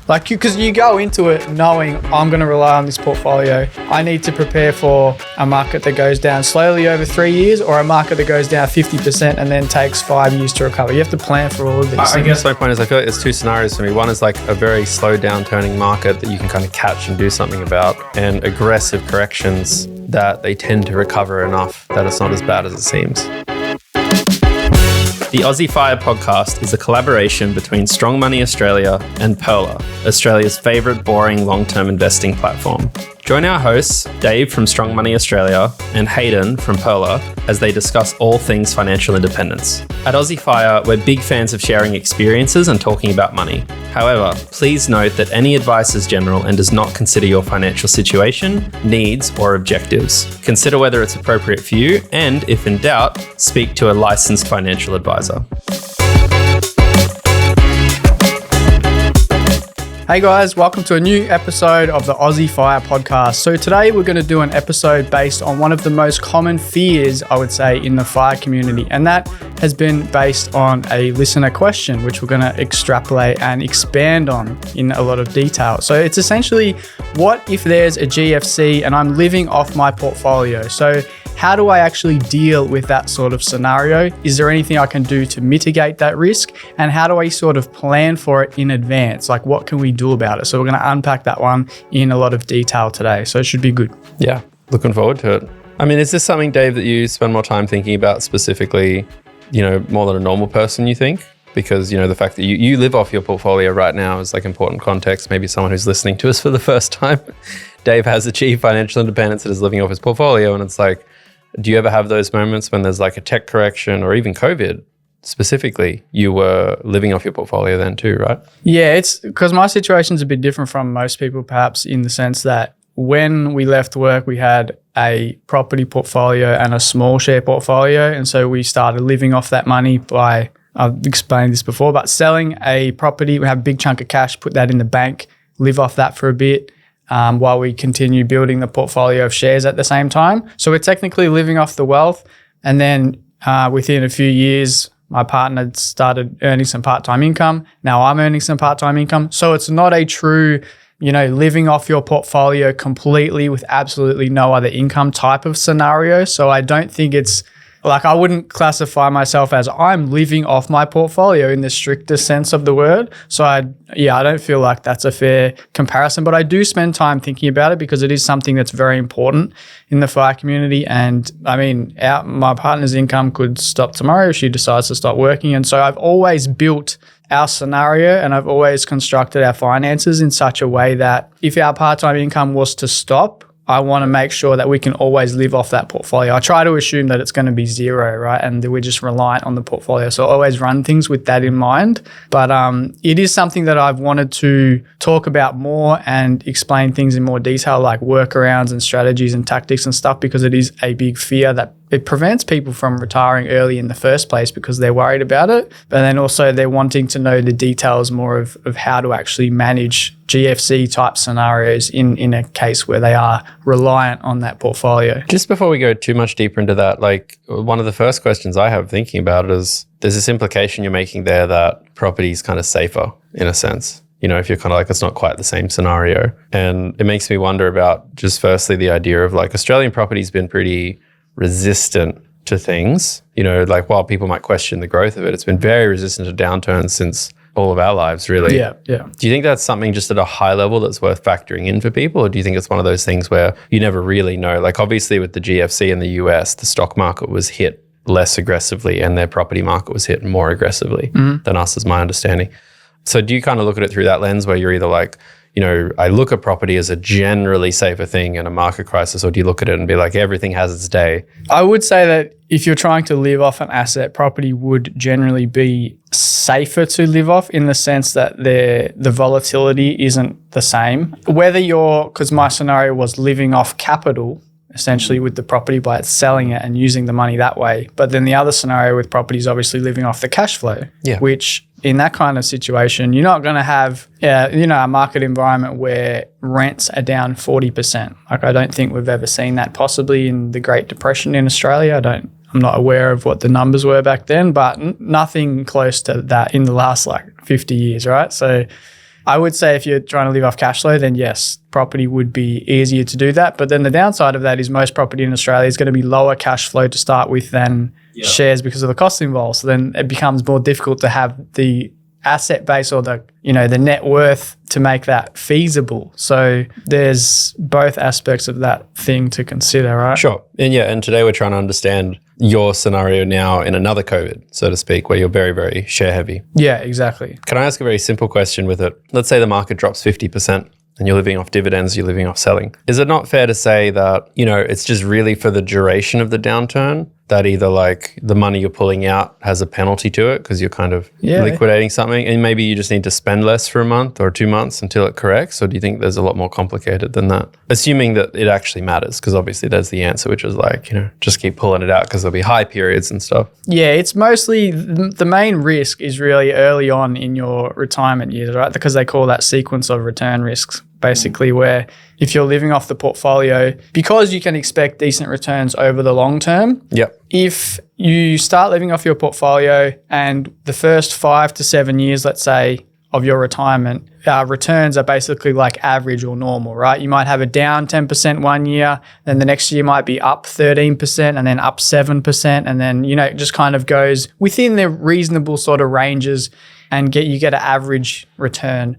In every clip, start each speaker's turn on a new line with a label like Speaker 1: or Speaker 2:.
Speaker 1: Like because you go into it knowing I'm going to rely on this portfolio. I need to prepare for a market that goes down slowly over 3 years or a market that goes down 50% and then takes 5 years to recover. You have to plan for all of these things.
Speaker 2: I guess my point is I feel like there's two scenarios for me. One is like a very slow down turning market that you can kind of catch and do something about, and aggressive corrections that they tend to recover enough that it's not as bad as it seems. The Aussie Fire podcast is a collaboration between Strong Money Australia and Pearler, Australia's favourite boring long-term investing platform. Join our hosts, Dave from Strong Money Australia and Hayden from Pearler, as they discuss all things financial independence. At Aussie Fire, we're big fans of sharing experiences and talking about money. However, please note that any advice is general and does not consider your financial situation, needs, or objectives. Consider whether it's appropriate for you, and if in doubt, speak to a licensed financial advisor.
Speaker 1: Hey guys, welcome to a new episode of the Aussie Fire podcast. So today we're going to do an episode based on one of the most common fears, I would say, in the fire community. And that has been based on a listener question, which we're going to extrapolate and expand on in a lot of detail. So it's essentially, what if there's a GFC and I'm living off my portfolio? So how do I actually deal with that sort of scenario? Is there anything I can do to mitigate that risk? And how do I sort of plan for it in advance? Like, what can we do about it? So we're going to unpack that one in a lot of detail today. So it should be good.
Speaker 2: Yeah, looking forward to it. I mean, is this something, Dave, that you spend more time thinking about specifically, more than a normal person, you think? Because, the fact that you live off your portfolio right now is like important context. Maybe someone who's listening to us for the first time. Dave has achieved financial independence and is living off his portfolio. And it's like, do you ever have those moments when there's like a tech correction or even COVID specifically, you were living off your portfolio then too, right?
Speaker 1: Yeah, it's because my situation's a bit different from most people, perhaps in the sense that when we left work, we had a property portfolio and a small share portfolio. And so we started living off that money by, I've explained this before, but selling a property, we have a big chunk of cash, put that in the bank, live off that for a bit. While we continue building the portfolio of shares at the same time. So we're technically living off the wealth. And then within a few years, my partner started earning some part-time income. Now I'm earning some part-time income. So it's not a true, living off your portfolio completely with absolutely no other income type of scenario. So I don't think it's like, I wouldn't classify myself as I'm living off my portfolio in the strictest sense of the word. So I don't feel like that's a fair comparison, but I do spend time thinking about it because it is something that's very important in the fire community. And I mean, my partner's income could stop tomorrow if she decides to stop working. And so I've always built our scenario and I've always constructed our finances in such a way that if our part-time income was to stop, I want to make sure that we can always live off that portfolio. I try to assume that it's going to be zero, right? And that we're just reliant on the portfolio. So I always run things with that in mind. But it is something that I've wanted to talk about more and explain things in more detail, like workarounds and strategies and tactics and stuff, because it is a big fear that it prevents people from retiring early in the first place because they're worried about it. But then also they're wanting to know the details more of how to actually manage GFC type scenarios in a case where they are reliant on that portfolio.
Speaker 2: Just before we go too much deeper into that, like one of the first questions I have thinking about it is there's this implication you're making there that property is kind of safer in a sense. If you're kind of like, it's not quite the same scenario. And it makes me wonder about just firstly the idea of like Australian property's been pretty resistant to things, like while people might question the growth of it, it's been very resistant to downturns since all of our lives, really.
Speaker 1: Yeah.
Speaker 2: Do you think that's something just at a high level that's worth factoring in for people? Or do you think it's one of those things where you never really know? Like obviously with the GFC in the US, the stock market was hit less aggressively and their property market was hit more aggressively than us, is my understanding. So do you kind of look at it through that lens where you're either like, I look at property as a generally safer thing in a market crisis, or do you look at it and be like, everything has its day?
Speaker 1: I would say that if you're trying to live off an asset, property would generally be safer to live off in the sense that the volatility isn't the same. Because my scenario was living off capital, essentially with the property by selling it and using the money that way. But then the other scenario with property is obviously living off the cash flow, which in that kind of situation, you're not going to have, a market environment where rents are down 40%. Like I don't think we've ever seen that, possibly in the Great Depression in Australia. I'm not aware of what the numbers were back then, but nothing close to that in the last 50 years, right? So I would say if you're trying to live off cash flow, then yes, property would be easier to do that. But then the downside of that is most property in Australia is going to be lower cash flow to start with than shares because of the costs involved. So then it becomes more difficult to have the asset base or the net worth to make that feasible. So there's both aspects of that thing to consider, right?
Speaker 2: Sure. And today we're trying to understand your scenario now in another COVID, so to speak, where you're very, very share heavy.
Speaker 1: Yeah, exactly.
Speaker 2: Can I ask a very simple question with it? Let's say the market drops 50% and you're living off dividends, you're living off selling. Is it not fair to say that, it's just really for the duration of the downturn that either like the money you're pulling out has a penalty to it because you're kind of liquidating something, and maybe you just need to spend less for a month or 2 months until it corrects? Or do you think there's a lot more complicated than that? Assuming that it actually matters, because obviously there's the answer, which is like, just keep pulling it out because there'll be high periods and stuff.
Speaker 1: Yeah, it's mostly the main risk is really early on in your retirement years, right? Because they call that sequence of return risks, basically, where if you're living off the portfolio, because you can expect decent returns over the long term.
Speaker 2: Yep.
Speaker 1: If you start living off your portfolio and the first 5 to 7 years, let's say, of your retirement, returns are basically like average or normal, right? You might have a down 10% one year, then the next year might be up 13% and then up 7%. And then, it just kind of goes within the reasonable sort of ranges and you get an average return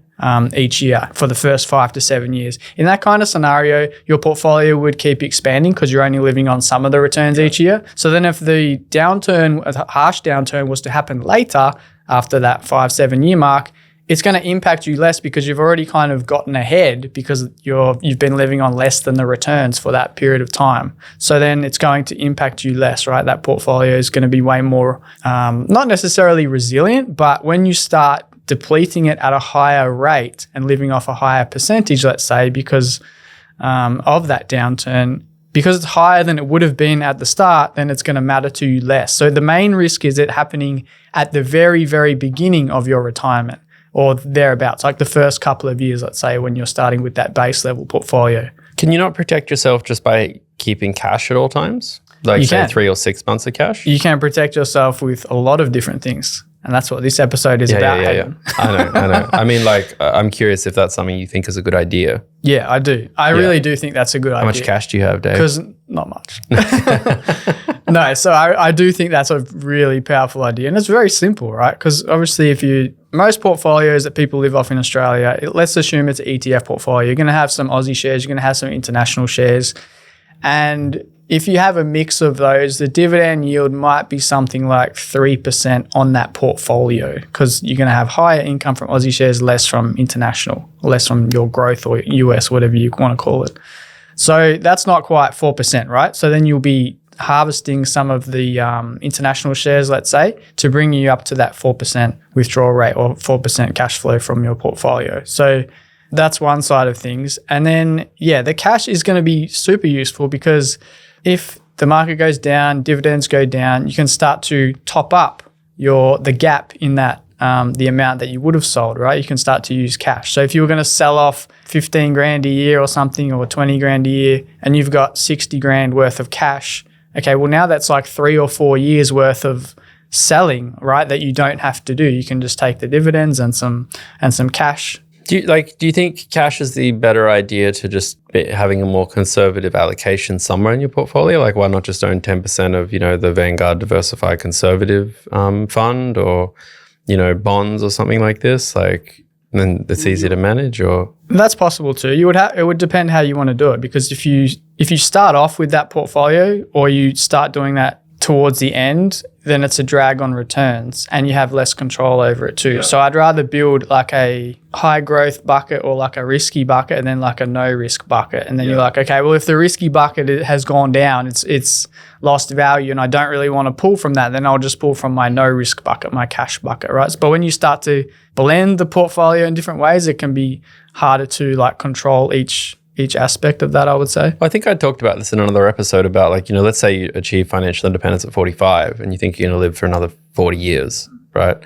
Speaker 1: each year for the first 5 to 7 years. In that kind of scenario, your portfolio would keep expanding because you're only living on some of the returns each year. So then if the downturn, a harsh downturn was to happen later after that 5-7 year mark, it's going to impact you less because you've already kind of gotten ahead because you've been living on less than the returns for that period of time. So then it's going to impact you less, right? That portfolio is going to be way more, not necessarily resilient, but when you start depleting it at a higher rate and living off a higher percentage, let's say, because of that downturn, because it's higher than it would have been at the start, then it's going to matter to you less. So the main risk is it happening at the very, very beginning of your retirement, or thereabouts, like the first couple of years, let's say, when you're starting with that base level portfolio.
Speaker 2: Can you not protect yourself just by keeping cash at all times? Like say 3 or 6 months of cash?
Speaker 1: You can protect yourself with a lot of different things. And that's what this episode is about.
Speaker 2: Yeah. I know. I mean, I'm curious if that's something you think is a good idea.
Speaker 1: Yeah, I do. I really do think that's a good idea.
Speaker 2: How much cash do you have, Dave?
Speaker 1: Because not much. No, so I do think that's a really powerful idea. And it's very simple, right? Because obviously most portfolios that people live off in Australia, let's assume it's an ETF portfolio. You're going to have some Aussie shares, you're going to have some international shares. And if you have a mix of those, the dividend yield might be something like 3% on that portfolio because you're going to have higher income from Aussie shares, less from international, less from your growth or US, whatever you want to call it. So that's not quite 4%, right? So then you'll be harvesting some of the international shares, let's say, to bring you up to that 4% withdrawal rate or 4% cash flow from your portfolio. So that's one side of things. And then, the cash is going to be super useful because if the market goes down, dividends go down, you can start to top up the gap in that the amount that you would have sold, right? You can start to use cash. So if you were going to sell off 15 grand a year or something, or 20 grand a year, and you've got 60 grand worth of cash, okay, well now that's like 3 or 4 years worth of selling, right? That you don't have to do. You can just take the dividends and some cash.
Speaker 2: Do you think cash is the better idea to just be having a more conservative allocation somewhere in your portfolio? Like, why not just own 10% of, the Vanguard Diversified Conservative fund, or, bonds or something like this? Like, then it's easier to manage, or?
Speaker 1: That's possible too. It would depend how you want to do it, because if you start off with that portfolio or you start doing that towards the end, then it's a drag on returns and you have less control over it too. Yeah. So I'd rather build like a high growth bucket or like a risky bucket and then like a no risk bucket. And then you're like, okay, well, if the risky bucket has gone down, it's lost value and I don't really want to pull from that, then I'll just pull from my no risk bucket, my cash bucket, right? But when you start to blend the portfolio in different ways, it can be harder to like control each aspect of that, I would say.
Speaker 2: I think I talked about this in another episode about let's say you achieve financial independence at 45 and you think you're going to live for another 40 years, right?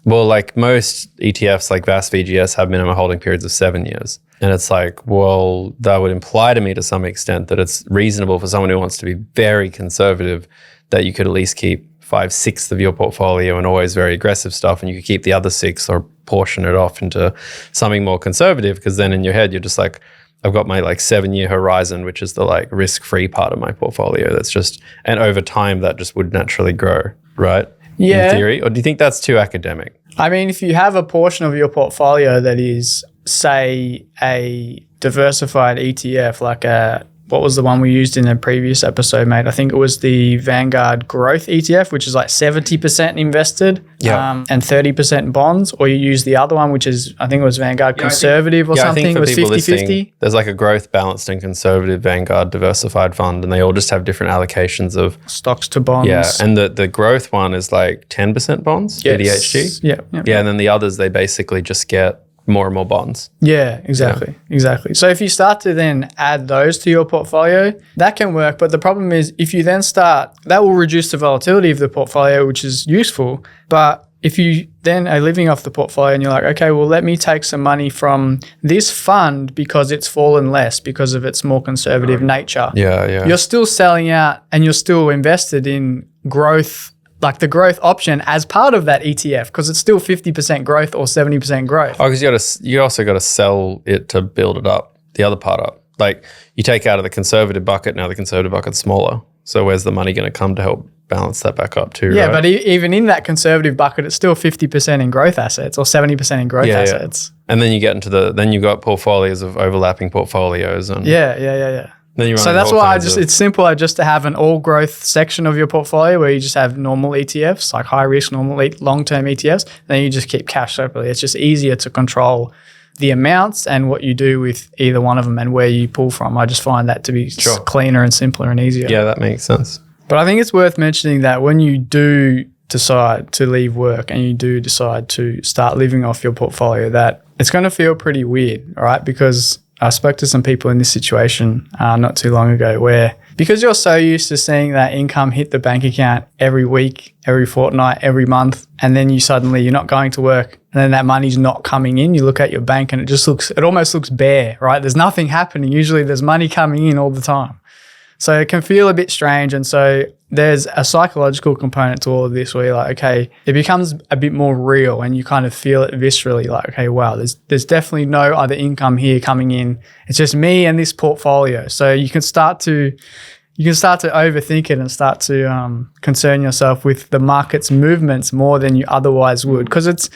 Speaker 2: Well, like most ETFs like VAS VGS have minimum holding periods of 7 years. And it's like, well, that would imply to me to some extent that it's reasonable for someone who wants to be very conservative that you could at least keep 5/6 of your portfolio and always very aggressive stuff, and you could keep the other 6 or portion it off into something more conservative, because then in your head you're just like, I've got my like 7-year horizon, which is the like risk-free part of my portfolio. That's just, and over time that just would naturally grow, right?
Speaker 1: Yeah.
Speaker 2: In theory. Or do you think that's too academic?
Speaker 1: I mean, if you have a portion of your portfolio that is, say, a diversified ETF, like what was the one we used in a previous episode, mate? I think it was the Vanguard Growth ETF, which is like 70% invested and 30% bonds. Or you use the other one, which is, I think it was Vanguard Conservative or something. It was 50-50.
Speaker 2: There's like a growth, balanced and conservative Vanguard diversified fund, and they all just have different allocations of
Speaker 1: stocks to bonds.
Speaker 2: Yeah, and the growth one is like 10% bonds,
Speaker 1: yes.
Speaker 2: ADHD.
Speaker 1: Yeah,
Speaker 2: and then the others, they basically just get more and more bonds.
Speaker 1: Yeah, exactly. So if you start to then add those to your portfolio, that can work. But the problem is if you then start, that will reduce the volatility of the portfolio, which is useful. But if you then are living off the portfolio and you're like, okay, well, let me take some money from this fund because it's fallen less because of its more conservative nature.
Speaker 2: Yeah.
Speaker 1: You're still selling out and you're still invested in growth, like the growth option as part of that ETF, because it's still 50% growth or 70% growth.
Speaker 2: Oh, because you also got to sell it to build it up, the other part up. Like you take out of the conservative bucket, now the conservative bucket's smaller. So where's the money going to come to help balance that back up too?
Speaker 1: Yeah,
Speaker 2: right?
Speaker 1: but even in that conservative bucket, it's still 50% in growth assets or 70% in growth assets.
Speaker 2: And then you get into then you've got portfolios of overlapping portfolios. And
Speaker 1: Yeah.
Speaker 2: Then
Speaker 1: so that's why it's simpler just to have an all growth section of your portfolio where you just have normal ETFs, like high risk, normal long-term ETFs. Then you just keep cash separately. It's just easier to control the amounts and what you do with either one of them and where you pull from. I just find that to be cleaner and simpler and easier.
Speaker 2: Yeah, that makes sense.
Speaker 1: But I think it's worth mentioning that when you do decide to leave work and you do decide to start living off your portfolio, that it's going to feel pretty weird, right? Because I spoke to some people in this situation not too long ago where, because you're so used to seeing that income hit the bank account every week, every fortnight, every month, and then you're not going to work and then that money's not coming in, you look at your bank and it almost looks bare, right? There's nothing happening. Usually there's money coming in all the time. So it can feel a bit strange. And so there's a psychological component to all of this where you're like, okay, it becomes a bit more real and you kind of feel it viscerally like, okay, wow, there's definitely no other income here coming in. It's just me and this portfolio. So you can start to overthink it and start to concern yourself with the market's movements more than you otherwise would, because it's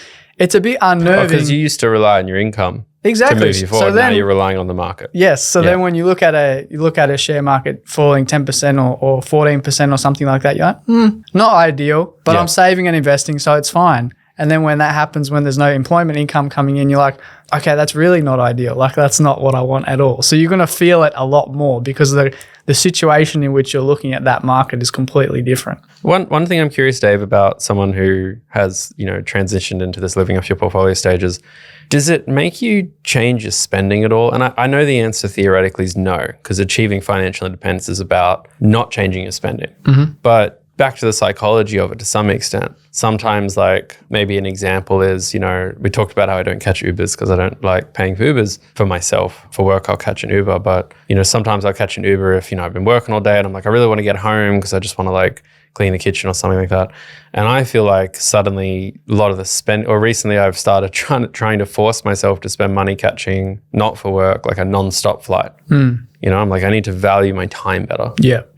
Speaker 1: a bit unnerving.
Speaker 2: Because you used to rely on your income.
Speaker 1: Exactly.
Speaker 2: To move you forward. So then, now you're relying on the market.
Speaker 1: Yes. So then when you look at a share market falling 10% or 14% or something like that, you're like, not ideal, but I'm saving and investing, so it's fine. And then when that happens, when there's no employment income coming in, you're like, okay, that's really not ideal. Like that's not what I want at all. So you're going to feel it a lot more because the situation in which you're looking at that market is completely different.
Speaker 2: One thing I'm curious, Dave, about someone who has, transitioned into this living off your portfolio stages, does it make you change your spending at all? And I know the answer theoretically is no, because achieving financial independence is about not changing your spending. Mm-hmm. But back to the psychology of it to some extent. Sometimes, like maybe an example is, we talked about how I don't catch Ubers because I don't like paying for Ubers for myself. For work, I'll catch an Uber. But, sometimes I'll catch an Uber if, I've been working all day and I'm like, I really want to get home because I just want to like clean the kitchen or something like that. And I feel like suddenly a lot of the recently I've started trying to force myself to spend money catching, not for work, like a non-stop flight. I'm like, I need to value my time better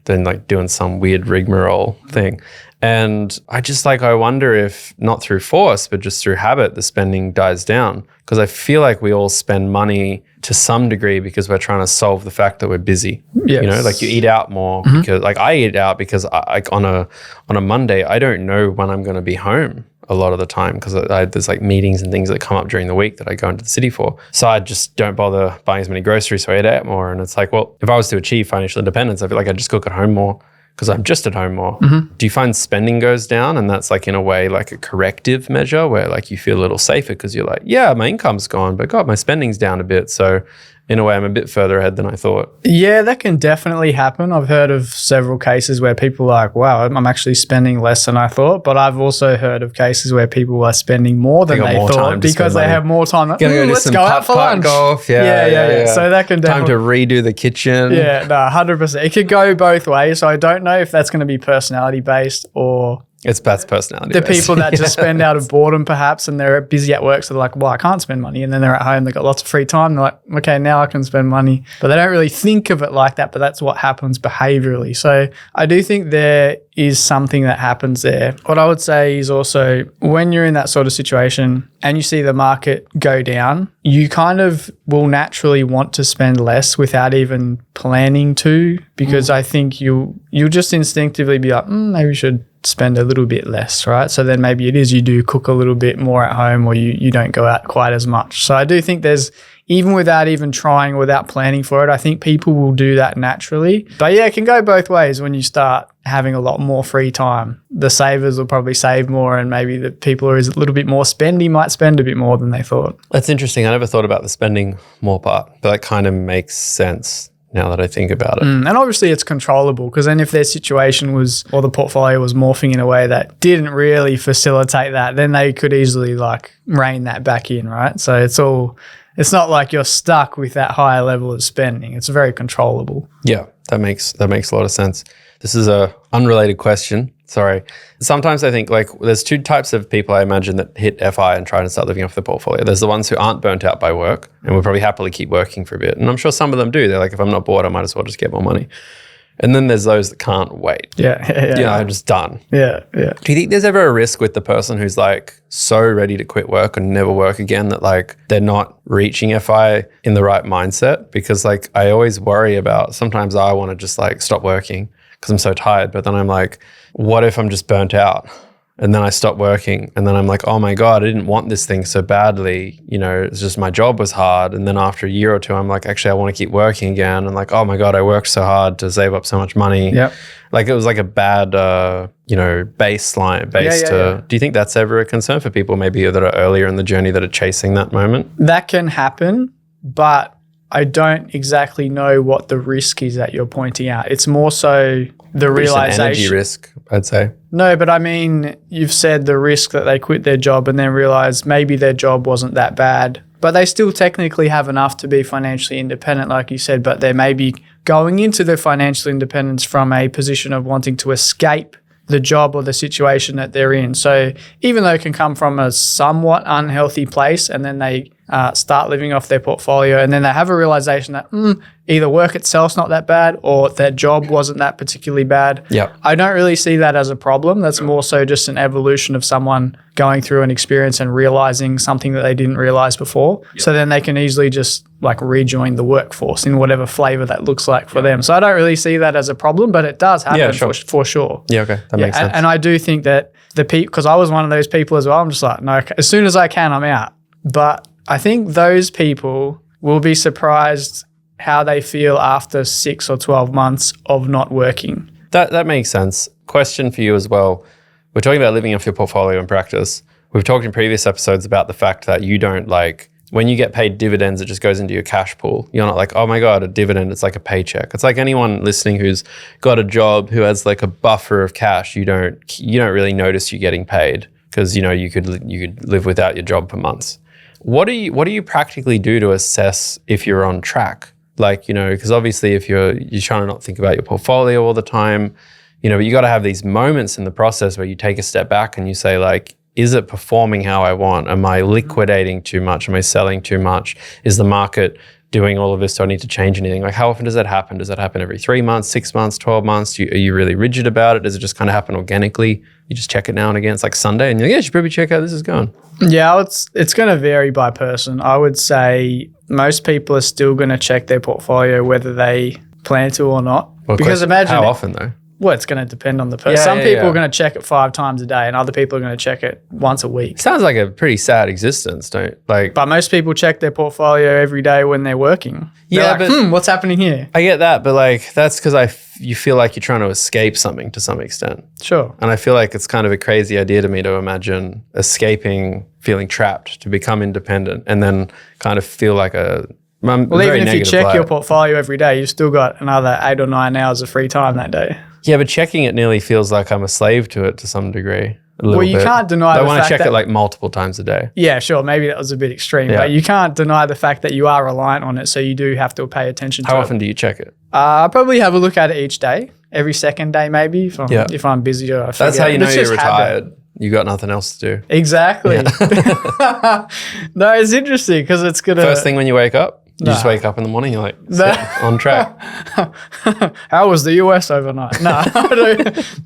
Speaker 2: than like doing some weird rigmarole thing. And I wonder if not through force, but just through habit, the spending dies down. Because I feel like we all spend money to some degree because we're trying to solve the fact that we're busy.
Speaker 1: Yes.
Speaker 2: Like you eat out more because like I eat out because on a Monday, I don't know when I'm going to be home a lot of the time because there's like meetings and things that come up during the week that I go into the city for. So I just don't bother buying as many groceries, so I eat out more. And it's like, well, if I was to achieve financial independence, I feel like I'd just cook at home more because I'm just at home more. Mm-hmm. Do you find spending goes down and that's like in a way like a corrective measure where like you feel a little safer because you're like, yeah, my income's gone, but God, my spending's down a bit. So in a way, I'm a bit further ahead than I thought.
Speaker 1: Yeah, that can definitely happen. I've heard of several cases where people are like, wow, I'm actually spending less than I thought. But I've also heard of cases where people are spending more than they thought because they have more time. Let's go out for lunch.
Speaker 2: Golf.
Speaker 1: Yeah. So that can definitely...
Speaker 2: Time to redo the kitchen.
Speaker 1: Yeah, no, 100%. It could go both ways. So I don't know if that's going to be personality based or
Speaker 2: That's personality.
Speaker 1: The people that just spend out of boredom perhaps, and they're busy at work, so they're like, well, I can't spend money. And then they're at home, they've got lots of free time. They're like, okay, now I can spend money. But they don't really think of it like that, but that's what happens behaviorally. So I do think there is something that happens there. What I would say is also when you're in that sort of situation and you see the market go down, you kind of will naturally want to spend less without even planning to, because I think you'll just instinctively be like, maybe we should spend a little bit less, right? So then maybe it is you do cook a little bit more at home, or you don't go out quite as much. So I do think there's, even without even trying, without planning for it, I think people will do that naturally. But yeah, it can go both ways. When you start having a lot more free time, the savers will probably save more, and maybe the people who are a little bit more spendy might spend a bit more than they thought.
Speaker 2: That's interesting. I never thought about the spending more part, but that kind of makes sense now that I think about it.
Speaker 1: And obviously it's controllable, because then if their situation was, or the portfolio was morphing in a way that didn't really facilitate that, then they could easily like rein that back in, right? So it's not like you're stuck with that higher level of spending. It's very controllable.
Speaker 2: Yeah, that makes a lot of sense. This is a unrelated question. Sorry. Sometimes I think like there's two types of people I imagine that hit FI and try to start living off the portfolio. There's the ones who aren't burnt out by work and will probably happily keep working for a bit. And I'm sure some of them do. They're like, if I'm not bored, I might as well just get more money. And then there's those that can't wait.
Speaker 1: Yeah.
Speaker 2: I'm just done.
Speaker 1: Yeah.
Speaker 2: Do you think there's ever a risk with the person who's like so ready to quit work and never work again that like they're not reaching FI in the right mindset? Because like I always worry about, sometimes I want to just like stop working because I'm so tired. But then I'm like, what if I'm just burnt out? And then I stop working and then I'm like, oh my God, I didn't want this thing so badly. You know, it's just my job was hard. And then after a year or two, I'm like, actually, I want to keep working again. And like, oh my God, I worked so hard to save up so much money.
Speaker 1: Yep.
Speaker 2: Like it was like a bad, baseline base to. Do you think that's ever a concern for people maybe that are earlier in the journey that are chasing that moment?
Speaker 1: That can happen, but I don't exactly know what the risk is that you're pointing out. It's more so the realization.
Speaker 2: It's an energy risk, I'd say.
Speaker 1: No, but I mean, you've said the risk that they quit their job and then realize maybe their job wasn't that bad, but they still technically have enough to be financially independent, like you said, but they may be going into their financial independence from a position of wanting to escape the job or the situation that they're in. So even though it can come from a somewhat unhealthy place, and then they start living off their portfolio, and then they have a realization that either work itself's not that bad or their job wasn't that particularly bad.
Speaker 2: Yeah,
Speaker 1: I don't really see that as a problem. That's more so just an evolution of someone going through an experience and realizing something that they didn't realize before. Yep. So then they can easily just like rejoin the workforce in whatever flavor that looks like for them. So I don't really see that as a problem, but it does happen for sure.
Speaker 2: Yeah, okay. That makes sense.
Speaker 1: And I do think that the people, because I was one of those people as well, I'm just like, no, as soon as I can, I'm out. But I think those people will be surprised how they feel after 6 or 12 months of not working.
Speaker 2: That makes sense. Question for you as well. We're talking about living off your portfolio in practice. We've talked in previous episodes about the fact that you don't like, when you get paid dividends, it just goes into your cash pool. You're not like, oh my God, a dividend, it's like a paycheck. It's like anyone listening who's got a job who has like a buffer of cash, you don't really notice you getting paid because you could live without your job for months. What do you practically do to assess if you're on track? Like, because obviously if you're trying to not think about your portfolio all the time, but you got to have these moments in the process where you take a step back and you say like, is it performing how I want? Am I liquidating too much? Am I selling too much? Is the market doing all of this? Do I need to change anything? Like how often does that happen? Does that happen every 3 months, 6 months, 12 months? Are you really rigid about it? Does it just kind of happen organically? You just check it now and again. It's like Sunday and you're like, yeah, you should probably check how this is going.
Speaker 1: Yeah, it's going to vary by person. I would say most people are still going to check their portfolio whether they plan to or not.
Speaker 2: Well, because imagine how often though?
Speaker 1: Well, it's going to depend on the person. Some people are going to check it 5 times a day and other people are going to check it once a week.
Speaker 2: Sounds like a pretty sad existence,
Speaker 1: But most people check their portfolio every day when they're working. They're but what's happening here?
Speaker 2: I get that, but like that's because you feel like you're trying to escape something to some extent.
Speaker 1: Sure.
Speaker 2: And I feel like it's kind of a crazy idea to me to imagine escaping, feeling trapped, to become independent and then kind of feel like
Speaker 1: well, even if you check your portfolio every day, you've still got another 8 or 9 hours of free time that day.
Speaker 2: Yeah, but checking it nearly feels like I'm a slave to it to some degree.
Speaker 1: Well, you can't deny the fact that...
Speaker 2: I want to check it like multiple times a day.
Speaker 1: Yeah, sure. Maybe that was a bit extreme, but you can't deny the fact that you are reliant on it, so you do have to pay attention to it.
Speaker 2: How often do you check it?
Speaker 1: I probably have a look at it each day every second day maybe if I'm busy or I forget.
Speaker 2: That's how you know
Speaker 1: It's
Speaker 2: you're
Speaker 1: just
Speaker 2: retired.
Speaker 1: habit.
Speaker 2: You got nothing else to do.
Speaker 1: Exactly. No, it's interesting because it's gonna.
Speaker 2: First thing when you wake up, you just wake up in the morning, you're like, on track.
Speaker 1: How was the US overnight? No,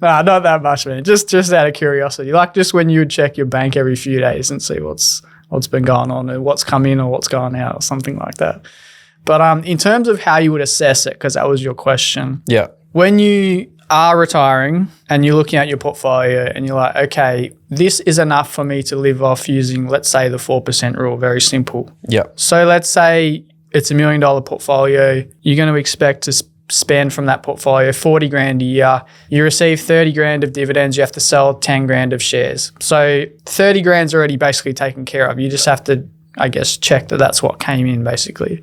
Speaker 1: not that much, man. Just out of curiosity, like just when you would check your bank every few days and see what's been going on and what's come in or what's gone out or something like that. But in terms of how you would assess it, because that was your question.
Speaker 2: Yeah.
Speaker 1: When you are retiring and you're looking at your portfolio and you're like, okay, this is enough for me to live off using, let's say, the 4% rule, very simple.
Speaker 2: Yeah.
Speaker 1: So let's say it's $1 million portfolio. You're going to expect to spend from that portfolio 40 grand a year. You receive 30 grand of dividends. You have to sell 10 grand of shares. So 30 grand's already basically taken care of. You just have to, I guess, check that that's what came in basically.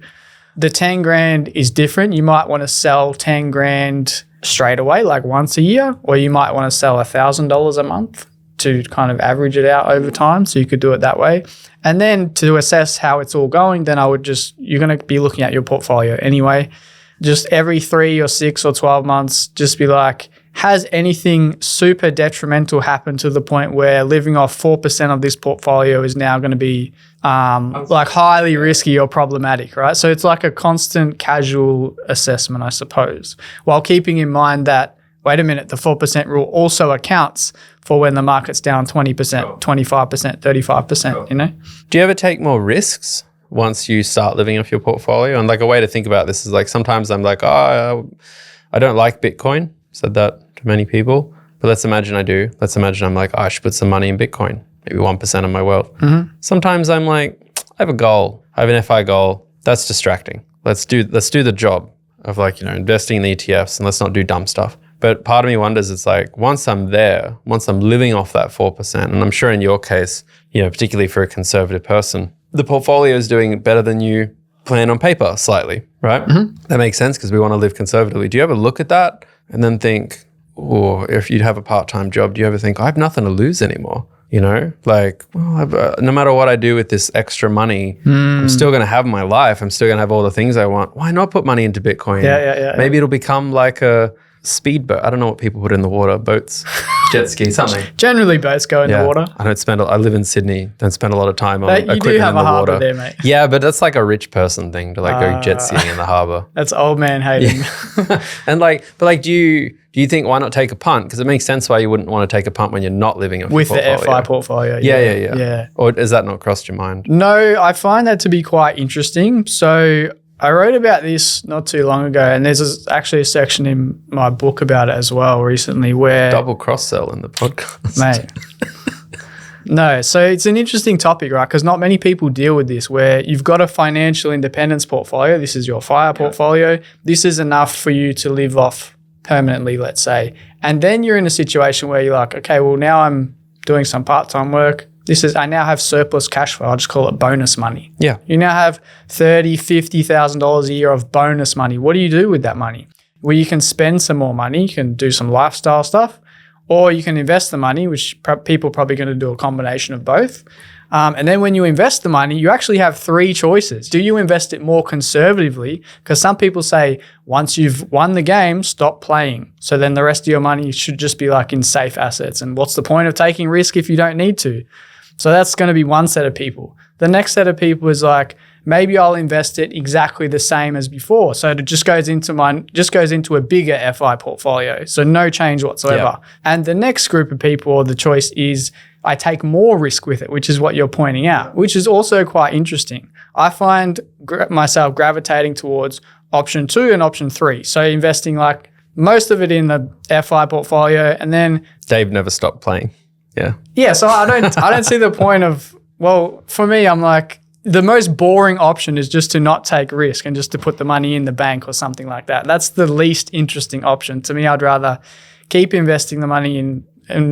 Speaker 1: The 10 grand is different. You might want to sell 10 grand straight away, like once a year, or you might want to sell $1,000 a month to kind of average it out over time. So you could do it that way. And then to assess how it's all going, then you're going to be looking at your portfolio anyway. Just every 3 or 6 or 12 months, just be like, has anything super detrimental happened to the point where living off 4% of this portfolio is now going to be like highly risky or problematic, right? So it's like a constant casual assessment, I suppose, while keeping in mind that, wait a minute, the 4% rule also accounts for when the market's down 20%, 25%, 35%, you know?
Speaker 2: Do you ever take more risks once you start living off your portfolio? And like a way to think about this is like sometimes I'm like, I don't like Bitcoin. Said that to many people. But let's imagine I do. Let's imagine I'm like, I should put some money in Bitcoin, maybe 1% of my wealth. Mm-hmm. Sometimes I'm like, I have a goal. I have an FI goal. That's distracting. Let's do the job of like, investing in the ETFs and let's not do dumb stuff. But part of me wonders, it's like once I'm there, once I'm living off that 4%, and I'm sure in your case, particularly for a conservative person, the portfolio is doing better than you plan on paper slightly, right? Mm-hmm. That makes sense because we want to live conservatively. Do you ever look at that and then think, if you'd have a part-time job, do you ever think, I have nothing to lose anymore? Like, no matter what I do with this extra money, I'm still going to have my life. I'm still going to have all the things I want. Why not put money into Bitcoin?
Speaker 1: Yeah.
Speaker 2: Maybe it'll become like a speedboat. I don't know what people put in the water. Boats, jet ski, something.
Speaker 1: Generally, boats go in the water.
Speaker 2: I live in Sydney. Don't spend a lot of time on equipment in the water. You do have a harbour there, mate. Yeah, but that's like a rich person thing to like go jet skiing in the harbour.
Speaker 1: That's old man Hayden.
Speaker 2: Yeah. And do you think why not take a punt? Because it makes sense why you wouldn't want to take a punt when you're not living off
Speaker 1: with
Speaker 2: your portfolio.
Speaker 1: The FI portfolio.
Speaker 2: Yeah. Or has that not crossed your mind?
Speaker 1: No, I find that to be quite interesting. So I wrote about this not too long ago, and there's actually a section in my book about it as well recently where...
Speaker 2: Double cross-sell in the podcast.
Speaker 1: Mate. No, so it's an interesting topic, right? Because not many people deal with this where you've got a financial independence portfolio. This is your FIRE portfolio. This is enough for you to live off permanently, let's say. And then you're in a situation where you're like, okay, well, now I'm doing some part-time work. I now have surplus cash flow. I'll just call it bonus money.
Speaker 2: Yeah.
Speaker 1: You now have $30,000, $50,000 a year of bonus money. What do you do with that money? Well, you can spend some more money. You can do some lifestyle stuff, or you can invest the money, which people are probably going to do a combination of both. And then when you invest the money, you actually have 3 choices. Do you invest it more conservatively? Because some people say once you've won the game, stop playing. So then the rest of your money should just be like in safe assets. And what's the point of taking risk if you don't need to? So that's going to be one set of people. The next set of people is like, maybe I'll invest it exactly the same as before. So it just goes into a bigger FI portfolio. So no change whatsoever. Yeah. And the next group of people, or the choice is I take more risk with it, which is what you're pointing out, which is also quite interesting. I find myself gravitating towards option 2 and option 3. So investing like most of it in the FI portfolio, and then
Speaker 2: Dave never stopped playing. Yeah.
Speaker 1: Yeah. So I don't see the point of, well, for me, I'm like, the most boring option is just to not take risk and just to put the money in the bank or something like that. That's the least interesting option. To me, I'd rather keep investing the money in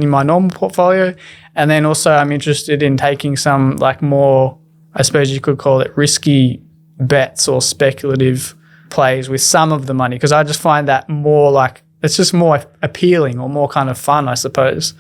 Speaker 1: my normal portfolio. And then also I'm interested in taking some like more, I suppose you could call it risky bets or speculative plays with some of the money, because I just find that more like, it's just more appealing or more kind of fun, I suppose.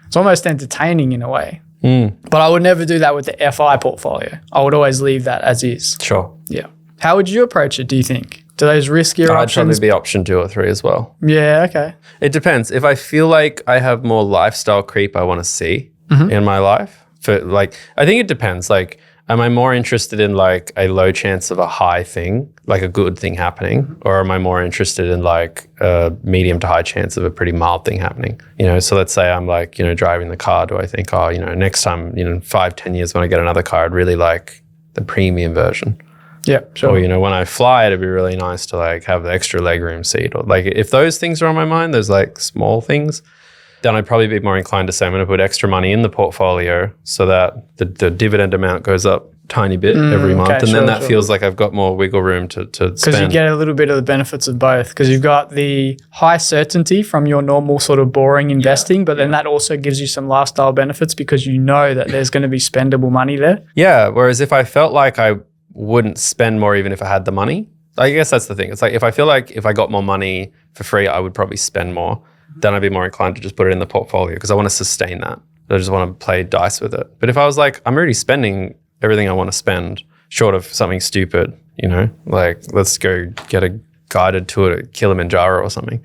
Speaker 1: It's almost entertaining in a way. But I would never do that with the FI portfolio. I would always leave that as is.
Speaker 2: Sure.
Speaker 1: Yeah. How would you approach it, do you think? Do those riskier
Speaker 2: I'd
Speaker 1: options?
Speaker 2: probably be option 2 or 3 as well.
Speaker 1: Yeah, okay.
Speaker 2: It depends. If I feel like I have more lifestyle creep I want to see in my life, I think it depends. Like, am I more interested in like a low chance of a high thing, like a good thing happening, or am I more interested in like a medium to high chance of a pretty mild thing happening? So let's say I'm like, driving the car. Do I think, next time, 5-10 years when I get another car, I'd really like the premium version.
Speaker 1: Yeah, sure.
Speaker 2: Or, when I fly, it'd be really nice to like have the extra legroom seat. Or like if those things are on my mind, those like small things, then I'd probably be more inclined to say I'm going to put extra money in the portfolio so that the dividend amount goes up a tiny bit every month. And then that feels like I've got more wiggle room to spend.
Speaker 1: Because you get a little bit of the benefits of both, because you've got the high certainty from your normal sort of boring investing, but then that also gives you some lifestyle benefits because you know that there's going to be spendable money there.
Speaker 2: Yeah, whereas if I felt like I wouldn't spend more even if I had the money, I guess that's the thing. It's like if I feel like if I got more money for free, I would probably spend more. Then I'd be more inclined to just put it in the portfolio because I want to sustain that. I just want to play dice with it. But if I was like, I'm already spending everything I want to spend, short of something stupid, like let's go get a guided tour to Kilimanjaro or something,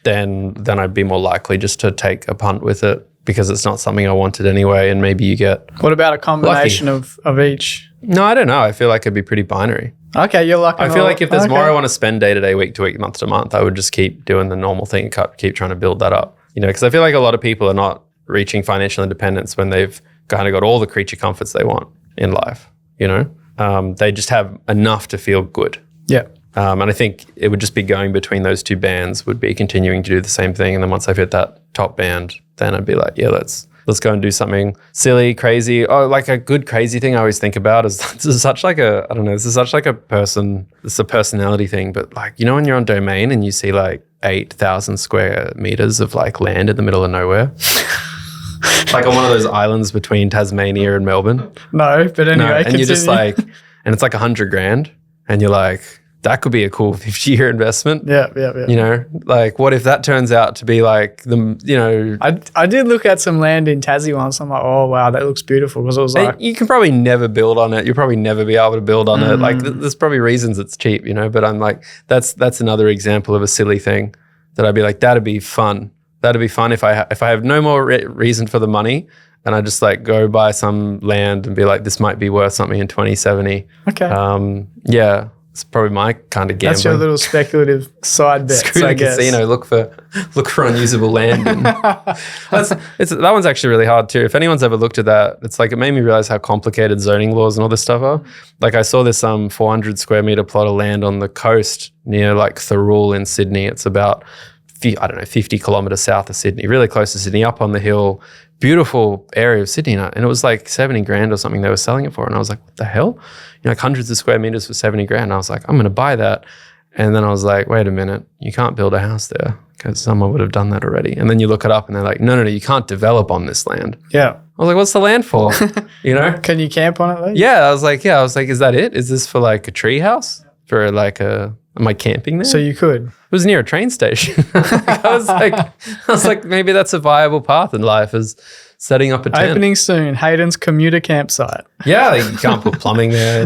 Speaker 2: then I'd be more likely just to take a punt with it because it's not something I wanted anyway. And maybe you get
Speaker 1: What about a combination of each?
Speaker 2: No, I don't know. I feel like it'd be pretty binary.
Speaker 1: Okay, you're lucky.
Speaker 2: I feel like if there's more I want to spend day to day, week to week, month to month, I would just keep doing the normal thing, keep trying to build that up. Because I feel like a lot of people are not reaching financial independence when they've kind of got all the creature comforts they want in life. They just have enough to feel good.
Speaker 1: Yeah.
Speaker 2: And I think it would just be going between those two bands, would be continuing to do the same thing. And then once I've hit that top band, then I'd be like, yeah, let's go and do something silly, crazy. Oh, like a good crazy thing I always think about is this is such like a personality thing. But like, when you're on Domain and you see like 8,000 square meters of like land in the middle of nowhere, like on one of those islands between Tasmania and Melbourne.
Speaker 1: No, but anyway,
Speaker 2: and
Speaker 1: continue.
Speaker 2: you're just like, and it's like $100,000 and you're like, that could be a cool 50-year investment.
Speaker 1: Yeah.
Speaker 2: Like what if that turns out to be like the.
Speaker 1: I did look at some land in Tassie once. I'm like, oh wow, that looks beautiful. Because it was like,
Speaker 2: you can probably never build on it. You'll probably never be able to build on it. Like there's probably reasons it's cheap, but I'm like, that's another example of a silly thing that I'd be like, that'd be fun. That'd be fun if I have no more reason for the money and I just like go buy some land and be like, this might be worth something in 2070.
Speaker 1: Okay.
Speaker 2: Yeah. It's probably my kind of gambling.
Speaker 1: That's your little speculative side bets,
Speaker 2: Screw
Speaker 1: I
Speaker 2: the
Speaker 1: guess.
Speaker 2: casino, look for unusable land. That one's actually really hard too. If anyone's ever looked at that, it's like it made me realize how complicated zoning laws and all this stuff are. Like I saw this 400 square meter plot of land on the coast near like Thirroul in Sydney. It's about 50 kilometers south of Sydney, really close to Sydney, up on the hill, beautiful area of Sydney. And it was like $70,000 or something they were selling it for. And I was like, what the hell? Like hundreds of square meters for $70,000. And I was like, I'm going to buy that. And then I was like, wait a minute, you can't build a house there because someone would have done that already. And then you look it up and they're like, no, you can't develop on this land.
Speaker 1: Yeah.
Speaker 2: I was like, what's the land for?
Speaker 1: Can you camp on it though?
Speaker 2: Yeah. I was like, is that it? Is this for like a tree house? For like am I camping there?
Speaker 1: So you could.
Speaker 2: It was near a train station. I was like, maybe that's a viable path in life, is setting up a tent.
Speaker 1: Opening soon, Hayden's commuter campsite.
Speaker 2: Yeah, like you can't put plumbing there.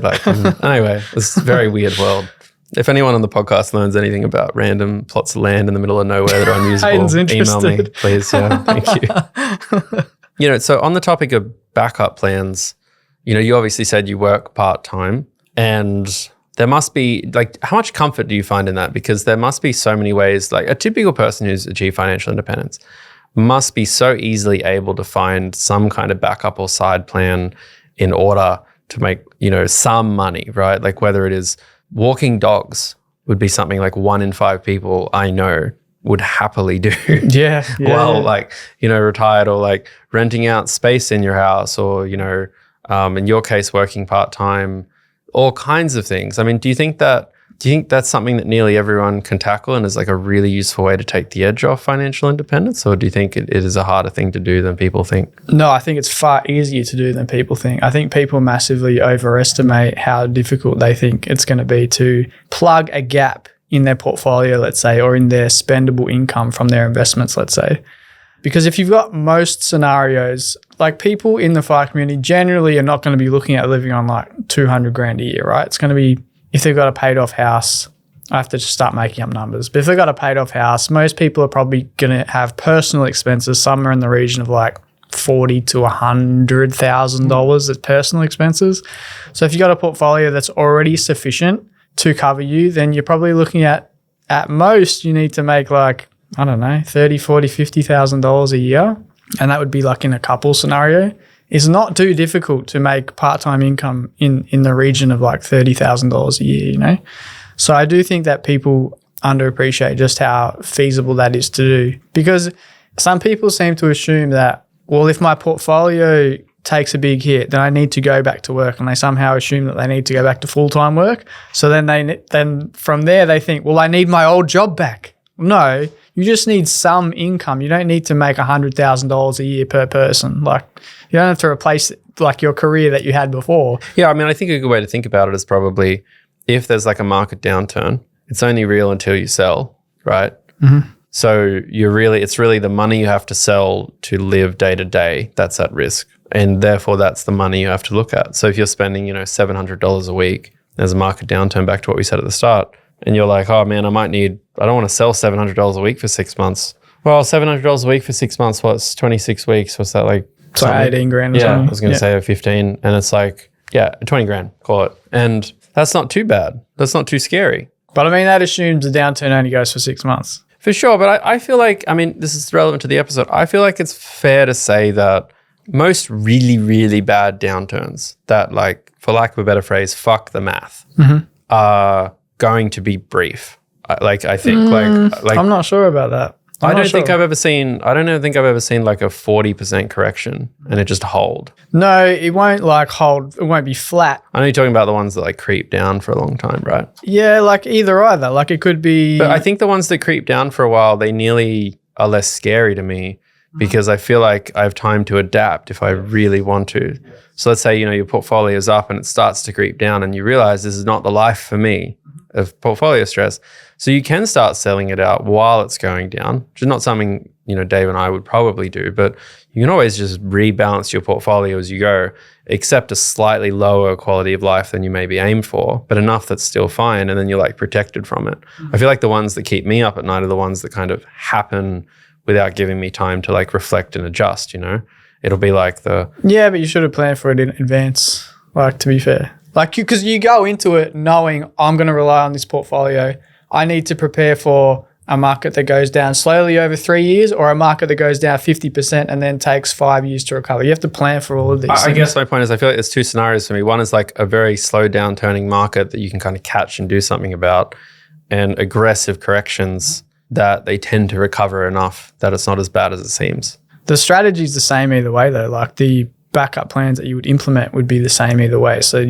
Speaker 2: Anyway, it's a very weird world. If anyone on the podcast learns anything about random plots of land in the middle of nowhere that are unusable,
Speaker 1: Hayden's
Speaker 2: email me,
Speaker 1: interested.
Speaker 2: please. Yeah, thank you. So on the topic of backup plans, you obviously said you work part-time, and there must be, like, how much comfort do you find in that? Because there must be so many ways, like a typical person who's achieved financial independence must be so easily able to find some kind of backup or side plan in order to make, some money, right? Like whether it is walking dogs would be something like 1 in 5 people I know would happily do.
Speaker 1: Yeah.
Speaker 2: Well, like, retired, or like renting out space in your house, or, in your case, working part-time, all kinds of things. I mean, do you think that's something that nearly everyone can tackle and is like a really useful way to take the edge off financial independence? Or do you think it is a harder thing to do than people think?
Speaker 1: No, I think it's far easier to do than people think. I think people massively overestimate how difficult they think it's going to be to plug a gap in their portfolio, let's say, or in their spendable income from their investments, let's say. Because if you've got most scenarios, like people in the FI community generally are not going to be looking at living on like $200,000 a year, right? It's going to be, if they've got a paid off house, I have to just start making up numbers. But if they've got a paid off house, most people are probably going to have personal expenses somewhere in the region of like $40,000 to $100,000 as personal expenses. So if you've got a portfolio that's already sufficient to cover you, then you're probably looking at most, you need to make like, I don't know, $30,000, $40,000, $50,000 a year. And that would be like in a couple scenario. It's not too difficult to make part-time income in the region of like $30,000 a year, you know? So I do think that people underappreciate just how feasible that is to do, because some people seem to assume that, well, if my portfolio takes a big hit, then I need to go back to work, and they somehow assume that they need to go back to full-time work. So then from there they think, well, I need my old job back. No, you just need some income. You don't need to make $100,000 a year per person. Like, you don't have to replace like your career that you had before.
Speaker 2: Yeah, I mean, I think a good way to think about it is probably if there's like a market downturn, it's only real until you sell, right?
Speaker 1: Mm-hmm.
Speaker 2: So it's really the money you have to sell to live day to day that's at risk. And therefore that's the money you have to look at. So if you're spending, $700 a week, there's a market downturn, back to what we said at the start, and you're like, oh man, I don't want to sell $700 a week for 6 months. Well, $700 a week for 6 months, what's 26 weeks? What's that like?
Speaker 1: So 18 grand.
Speaker 2: Yeah, I was going to say 15. And it's like, 20 grand, call it. And that's not too bad. That's not too scary.
Speaker 1: But I mean, that assumes the downturn only goes for 6 months.
Speaker 2: For sure. But I feel like, this is relevant to the episode. I feel like it's fair to say that most really, really bad downturns that, like, for lack of a better phrase, fuck the math, are going to be brief. I think
Speaker 1: I'm not sure about that.
Speaker 2: I don't think I've ever seen like a 40% correction and it just hold.
Speaker 1: No, it won't like hold. It won't be flat.
Speaker 2: I know you're talking about the ones that like creep down for a long time, right?
Speaker 1: Yeah, like either. Like it could be.
Speaker 2: But I think the ones that creep down for a while, they nearly are less scary to me because I feel like I have time to adapt if I really want to. So let's say, your portfolio is up and it starts to creep down and you realize this is not the life for me of portfolio stress. So you can start selling it out while it's going down, which is not something, Dave and I would probably do, but you can always just rebalance your portfolio as you go, accept a slightly lower quality of life than you maybe aimed for, but enough that's still fine, and then you're like protected from it. I feel like the ones that keep me up at night are the ones that kind of happen without giving me time to like reflect and adjust, It'll be like
Speaker 1: Yeah, but you should have planned for it in advance, like, to be fair. Like, because you go into it knowing I'm going to rely on this portfolio. I need to prepare for a market that goes down slowly over 3 years, or a market that goes down 50% and then takes 5 years to recover. You have to plan for all of these things.
Speaker 2: I guess my point is I feel like there's two scenarios for me. One is like a very slow down turning market that you can kind of catch and do something about, and aggressive corrections that they tend to recover enough that it's not as bad as it seems.
Speaker 1: The strategy is the same either way though. Like the backup plans that you would implement would be the same either way. So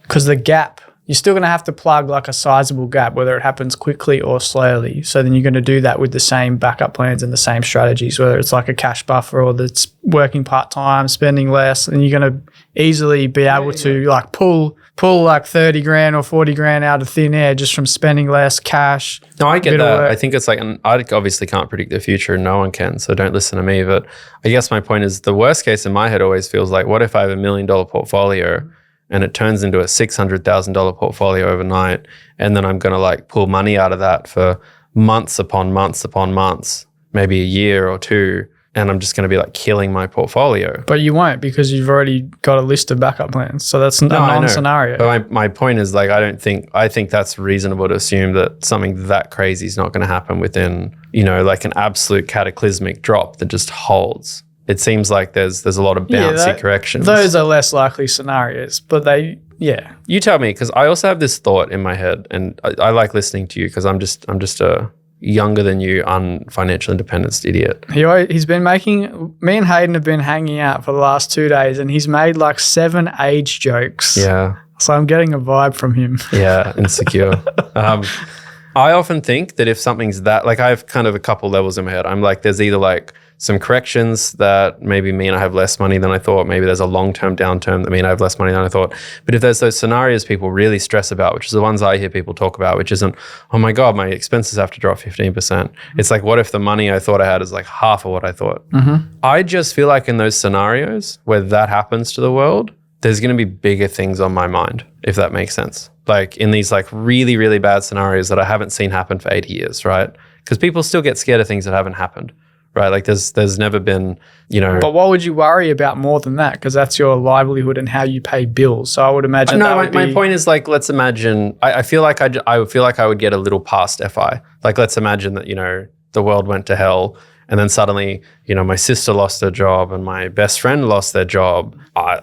Speaker 1: because the gap, you're still going to have to plug like a sizable gap, whether it happens quickly or slowly. So then you're going to do that with the same backup plans and the same strategies, whether it's like a cash buffer or that's working part-time, spending less, and you're going to easily be able to like pull like 30 grand or 40 grand out of thin air just from spending less cash.
Speaker 2: No, I get that. I think it's like, and I obviously can't predict the future, no one can, so don't listen to me. But I guess my point is the worst case in my head always feels like, what if I have $1 million portfolio and it turns into a $600,000 portfolio overnight, and then I'm going to like pull money out of that for months upon months upon months, maybe a year or two, and I'm just going to be like killing my portfolio.
Speaker 1: But you won't, because you've already got a list of backup plans. So that's a non-scenario.
Speaker 2: But my point is like, I think that's reasonable to assume that something that crazy is not going to happen within, like an absolute cataclysmic drop that just holds. It seems like there's a lot of bouncy corrections.
Speaker 1: Those are less likely scenarios, but
Speaker 2: You tell me, because I also have this thought in my head, and I like listening to you because I'm just a younger than you, financial independence idiot.
Speaker 1: He's been making, me and Hayden have been hanging out for the last 2 days, and he's made like 7 age jokes.
Speaker 2: Yeah.
Speaker 1: So I'm getting a vibe from him.
Speaker 2: Yeah, insecure. I often think that if something's that, like I have kind of a couple levels in my head. I'm like, there's either like some corrections that maybe mean I have less money than I thought. Maybe there's a long-term downturn that mean I have less money than I thought. But if there's those scenarios people really stress about, which is the ones I hear people talk about, which isn't, oh my God, my expenses have to drop 15%. It's like, what if the money I thought I had is like half of what I thought? I just feel like in those scenarios where that happens to the world, there's going to be bigger things on my mind, if that makes sense. like in these like really, really bad scenarios that I haven't seen happen for 80 years, right? Because people still get scared of things that haven't happened, right? Like there's never been,
Speaker 1: But what would you worry about more than that? Because that's your livelihood and how you pay bills. So I would imagine
Speaker 2: my point is like, let's imagine, I feel like I feel like I would get a little past FI. Like let's imagine that, the world went to hell and then suddenly, my sister lost her job and my best friend lost their job.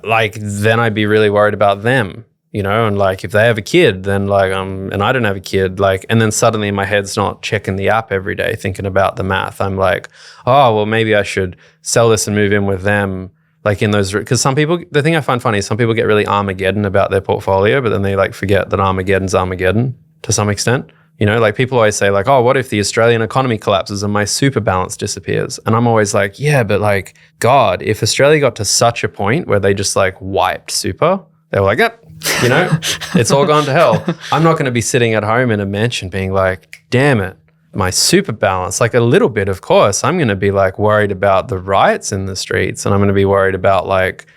Speaker 2: Then I'd be really worried about them. And like if they have a kid, then like and I don't have a kid, like, and then suddenly my head's not checking the app every day thinking about the math. I'm like, oh, well, maybe I should sell this and move in with them. Like in those, because some people, the thing I find funny is some people get really Armageddon about their portfolio, but then they like forget that Armageddon's Armageddon to some extent. Like people always say like, oh, what if the Australian economy collapses and my super balance disappears? And I'm always like, yeah, but like, God, if Australia got to such a point where they just like wiped super, they were like, yep. It's all gone to hell. I'm not going to be sitting at home in a mansion being like, damn it, my super balance, like a little bit, of course. I'm going to be like worried about the riots in the streets and I'm going to be worried about like,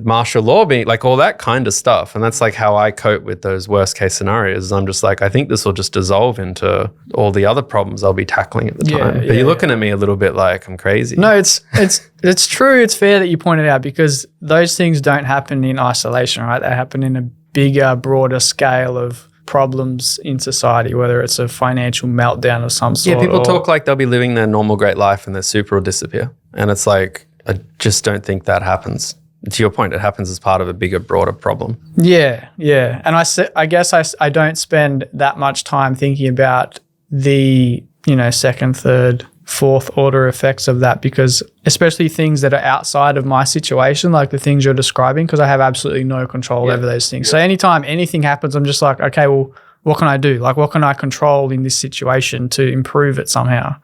Speaker 2: martial law being like all that kind of stuff. And that's like how I cope with those worst case scenarios. I'm just like, I think this will just dissolve into all the other problems I'll be tackling at the time. But you're looking at me a little bit like I'm crazy.
Speaker 1: No, it's true. It's fair that you pointed out because those things don't happen in isolation, right? They happen in a bigger, broader scale of problems in society, whether it's a financial meltdown of some sort.
Speaker 2: Yeah, people talk like they'll be living their normal great life and their super will disappear. And it's like, I just don't think that happens. To your point, it happens as part of a bigger, broader problem.
Speaker 1: Yeah. And I guess I don't spend that much time thinking about the, second, third, fourth order effects of that because especially things that are outside of my situation, like the things you're describing, because I have absolutely no control over those things. So anytime anything happens, I'm just like, okay, well, what can I do? Like, what can I control in this situation to improve it somehow?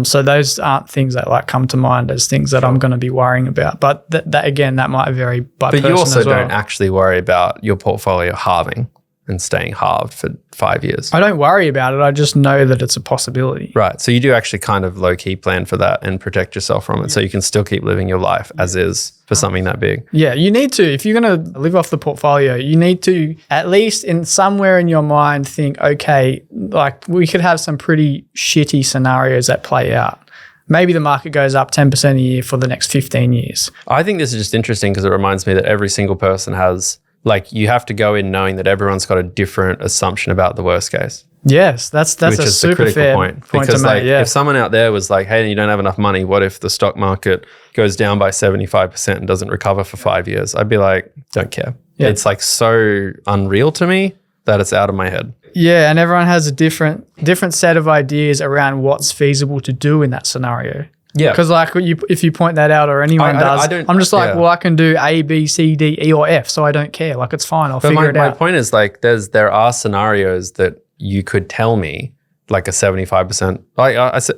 Speaker 1: So those aren't things that like come to mind as things that I'm going to be worrying about. But that again, that might vary by person as well.
Speaker 2: But you also don't actually worry about your portfolio halving and staying halved for 5 years.
Speaker 1: I don't worry about it. I just know that it's a possibility.
Speaker 2: Right. So you do actually kind of low-key plan for that and protect yourself from it so you can still keep living your life as is for something that big.
Speaker 1: Yeah, you need to. If you're going to live off the portfolio, you need to at least in somewhere in your mind think, okay, like we could have some pretty shitty scenarios that play out. Maybe the market goes up 10% a year for the next 15 years.
Speaker 2: I think this is just interesting because it reminds me that every single person has, like, you have to go in knowing that everyone's got a different assumption about the worst case.
Speaker 1: Yes, that's a super fair point
Speaker 2: because
Speaker 1: to make,
Speaker 2: if someone out there was like, hey, you don't have enough money, what if the stock market goes down by 75% and doesn't recover for 5 years? I'd be like, don't care. Yeah. It's like so unreal to me that it's out of my head.
Speaker 1: Yeah, and everyone has a different set of ideas around what's feasible to do in that scenario.
Speaker 2: Yeah.
Speaker 1: Because like if you point that out or anyone does, I'm just like, well, I can do A, B, C, D, E, or F, so I don't care. Like it's fine. I'll figure it out.
Speaker 2: My point is like there are scenarios that you could tell me like a 75%.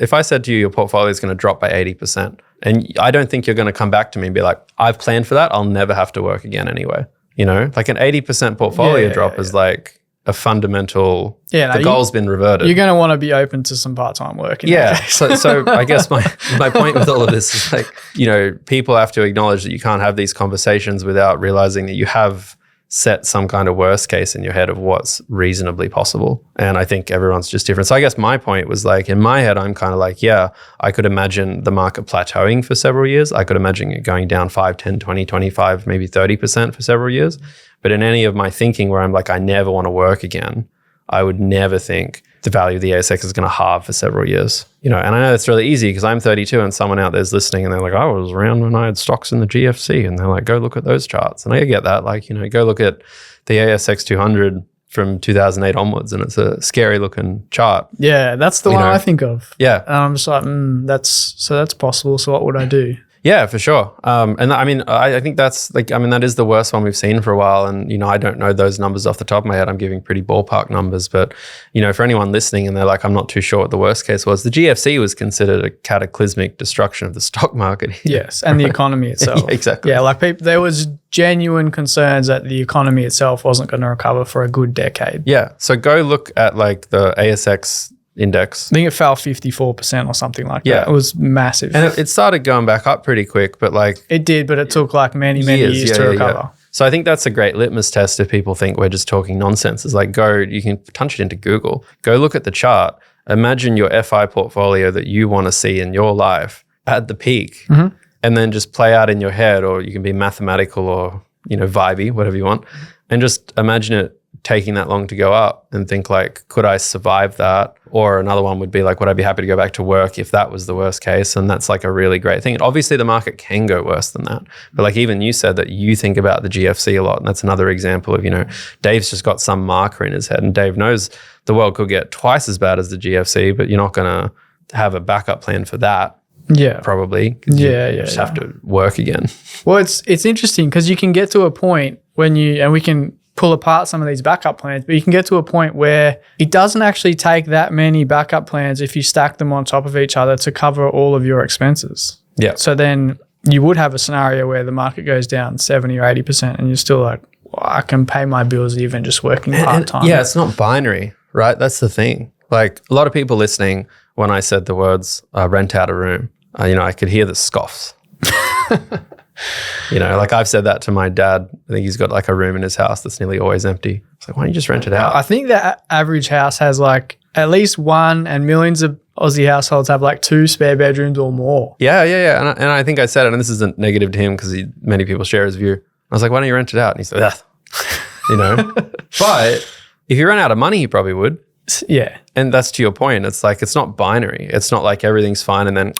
Speaker 2: If I said to you your portfolio is going to drop by 80% and I don't think you're going to come back to me and be like, I've planned for that. I'll never have to work again anyway. Like an 80% portfolio drop is like a fundamental, the goal's been reverted.
Speaker 1: You're going to want to be open to some part-time work.
Speaker 2: So I guess my point with all of this is like, people have to acknowledge that you can't have these conversations without realizing that you have set some kind of worst case in your head of what's reasonably possible. And I think everyone's just different. So I guess my point was like, in my head, I'm kind of like, yeah, I could imagine the market plateauing for several years. I could imagine it going down 5, 10, 20, 25, maybe 30% for several years. But in any of my thinking where I'm like, I never want to work again, I would never think the value of the ASX is going to halve for several years. And I know it's really easy because I'm 32 and someone out there's listening and they're like, I was around when I had stocks in the GFC. And they're like, go look at those charts. And I get that. Like, go look at the ASX 200 from 2008 onwards and it's a scary looking chart.
Speaker 1: Yeah, that's the one I think of.
Speaker 2: Yeah.
Speaker 1: And I'm just like, that's possible. So what would I do?
Speaker 2: Yeah, for sure. And I mean, I think that's like, I mean, that is the worst one we've seen for a while. And, I don't know those numbers off the top of my head. I'm giving pretty ballpark numbers. But, for anyone listening and they're like, I'm not too sure what the worst case was, the GFC was considered a cataclysmic destruction of the stock market.
Speaker 1: Yes, and the economy itself.
Speaker 2: Yeah, exactly.
Speaker 1: Yeah, like there was genuine concerns that the economy itself wasn't going to recover for a good decade.
Speaker 2: Yeah. So go look at like the ASX index.
Speaker 1: I think it fell 54% or something like that. It was massive.
Speaker 2: And it started going back up pretty quick, but like...
Speaker 1: It did, but it took like many years to recover.
Speaker 2: So I think that's a great litmus test if people think we're just talking nonsense. It's like, you can punch it into Google, go look at the chart, imagine your FI portfolio that you want to see in your life at the peak, and then just play out in your head, or you can be mathematical or, vibey, whatever you want, and just imagine it taking that long to go up and think like, could I survive that? Or another one would be like, would I be happy to go back to work if that was the worst case? And that's like a really great thing. And obviously the market can go worse than that. But like even you said that you think about the GFC a lot. And that's another example of, Dave's just got some marker in his head, and Dave knows the world could get twice as bad as the GFC, but you're not going to have a backup plan for that.
Speaker 1: Yeah.
Speaker 2: Probably.
Speaker 1: You
Speaker 2: just have to work again.
Speaker 1: Well, it's interesting because you can get to a point and we can pull apart some of these backup plans, but you can get to a point where it doesn't actually take that many backup plans if you stack them on top of each other to cover all of your expenses.
Speaker 2: Yeah.
Speaker 1: So then you would have a scenario where the market goes down 70 or 80% and you're still like, well, I can pay my bills even just working part-time.
Speaker 2: Yeah, it's not binary, right? That's the thing. Like a lot of people listening, when I said the words rent out a room, I could hear the scoffs. Like I've said that to my dad. I think he's got like a room in his house that's nearly always empty. It's like, why don't you just rent it out?
Speaker 1: I think the average house has like at least one, and millions of Aussie households have like 2 spare bedrooms or more.
Speaker 2: Yeah. And I think I said it, and this isn't negative to him because many people share his view. I was like, why don't you rent it out? And he said, But if you ran out of money, he probably would.
Speaker 1: Yeah.
Speaker 2: And that's to your point. It's like, it's not binary. It's not like everything's fine and then,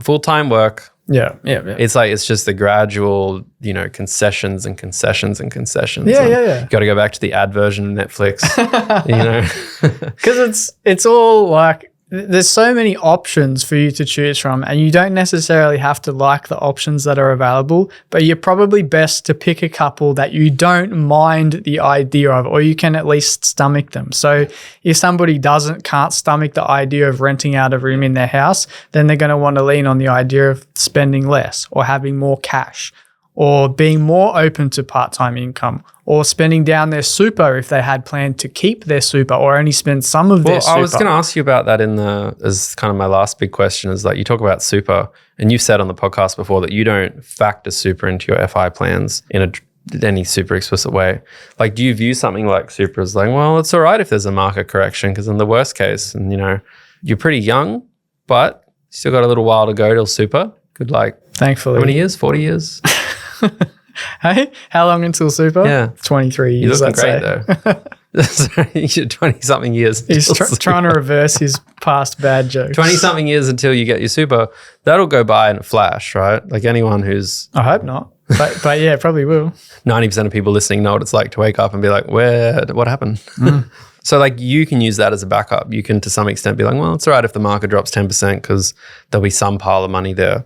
Speaker 2: full-time work.
Speaker 1: Yeah.
Speaker 2: It's like, it's just the gradual, concessions and concessions and concessions.
Speaker 1: Yeah.
Speaker 2: You got to go back to the ad version of Netflix,
Speaker 1: Because it's all like, there's so many options for you to choose from, and you don't necessarily have to like the options that are available, but you're probably best to pick a couple that you don't mind the idea of, or you can at least stomach them. So if somebody can't stomach the idea of renting out a room in their house, then they're going to want to lean on the idea of spending less or having more cash, or being more open to part-time income, or spending down their super if they had planned to keep their super or only spend some of their super.
Speaker 2: Well, I was going to ask you about that as kind of my last big question is like, you talk about super, and you said on the podcast before that you don't factor super into your FI plans in any super explicit way. Like, do you view something like super as like, well, it's all right if there's a market correction, because in the worst case, and you're pretty young, but you still got a little while to go till super. Good,
Speaker 1: thankfully.
Speaker 2: How many years? 40 years?
Speaker 1: Hey, how long until super?
Speaker 2: Yeah.
Speaker 1: 23 years.
Speaker 2: You're looking great though. Sorry, you're 20-something years.
Speaker 1: He's trying to reverse his past bad jokes.
Speaker 2: 20-something years until you get your super. That'll go by in a flash, right? Like anyone who's...
Speaker 1: I hope not. But yeah, probably will.
Speaker 2: 90% of people listening know what it's like to wake up and be like, what happened? So like you can use that as a backup. You can to some extent be like, well, it's all right if the market drops 10% because there'll be some pile of money there.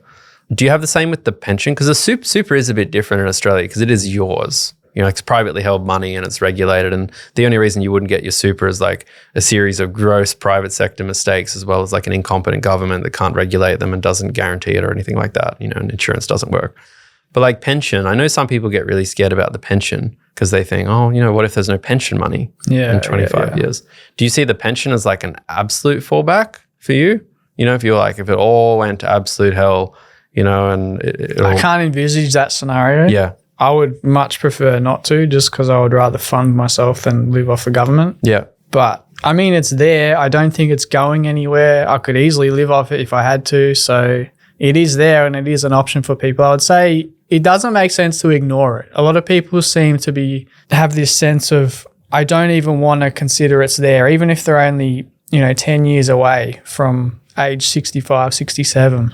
Speaker 2: Do you have the same with the pension? Because the super is a bit different in Australia because it is yours. It's privately held money and it's regulated. And the only reason you wouldn't get your super is like a series of gross private sector mistakes, as well as like an incompetent government that can't regulate them and doesn't guarantee it or anything like that. And insurance doesn't work. But like pension, I know some people get really scared about the pension because they think, what if there's no pension money in 25 years? Do you see the pension as like an absolute fallback for you? If you're like, if it all went to absolute hell, and
Speaker 1: I can't envisage that scenario.
Speaker 2: Yeah.
Speaker 1: I would much prefer not to, just because I would rather fund myself than live off the government.
Speaker 2: Yeah.
Speaker 1: But I mean, it's there. I don't think it's going anywhere. I could easily live off it if I had to. So it is there and it is an option for people. I would say it doesn't make sense to ignore it. A lot of people seem to have this sense of, I don't even want to consider it's there, even if they're only, 10 years away from age 65, 67,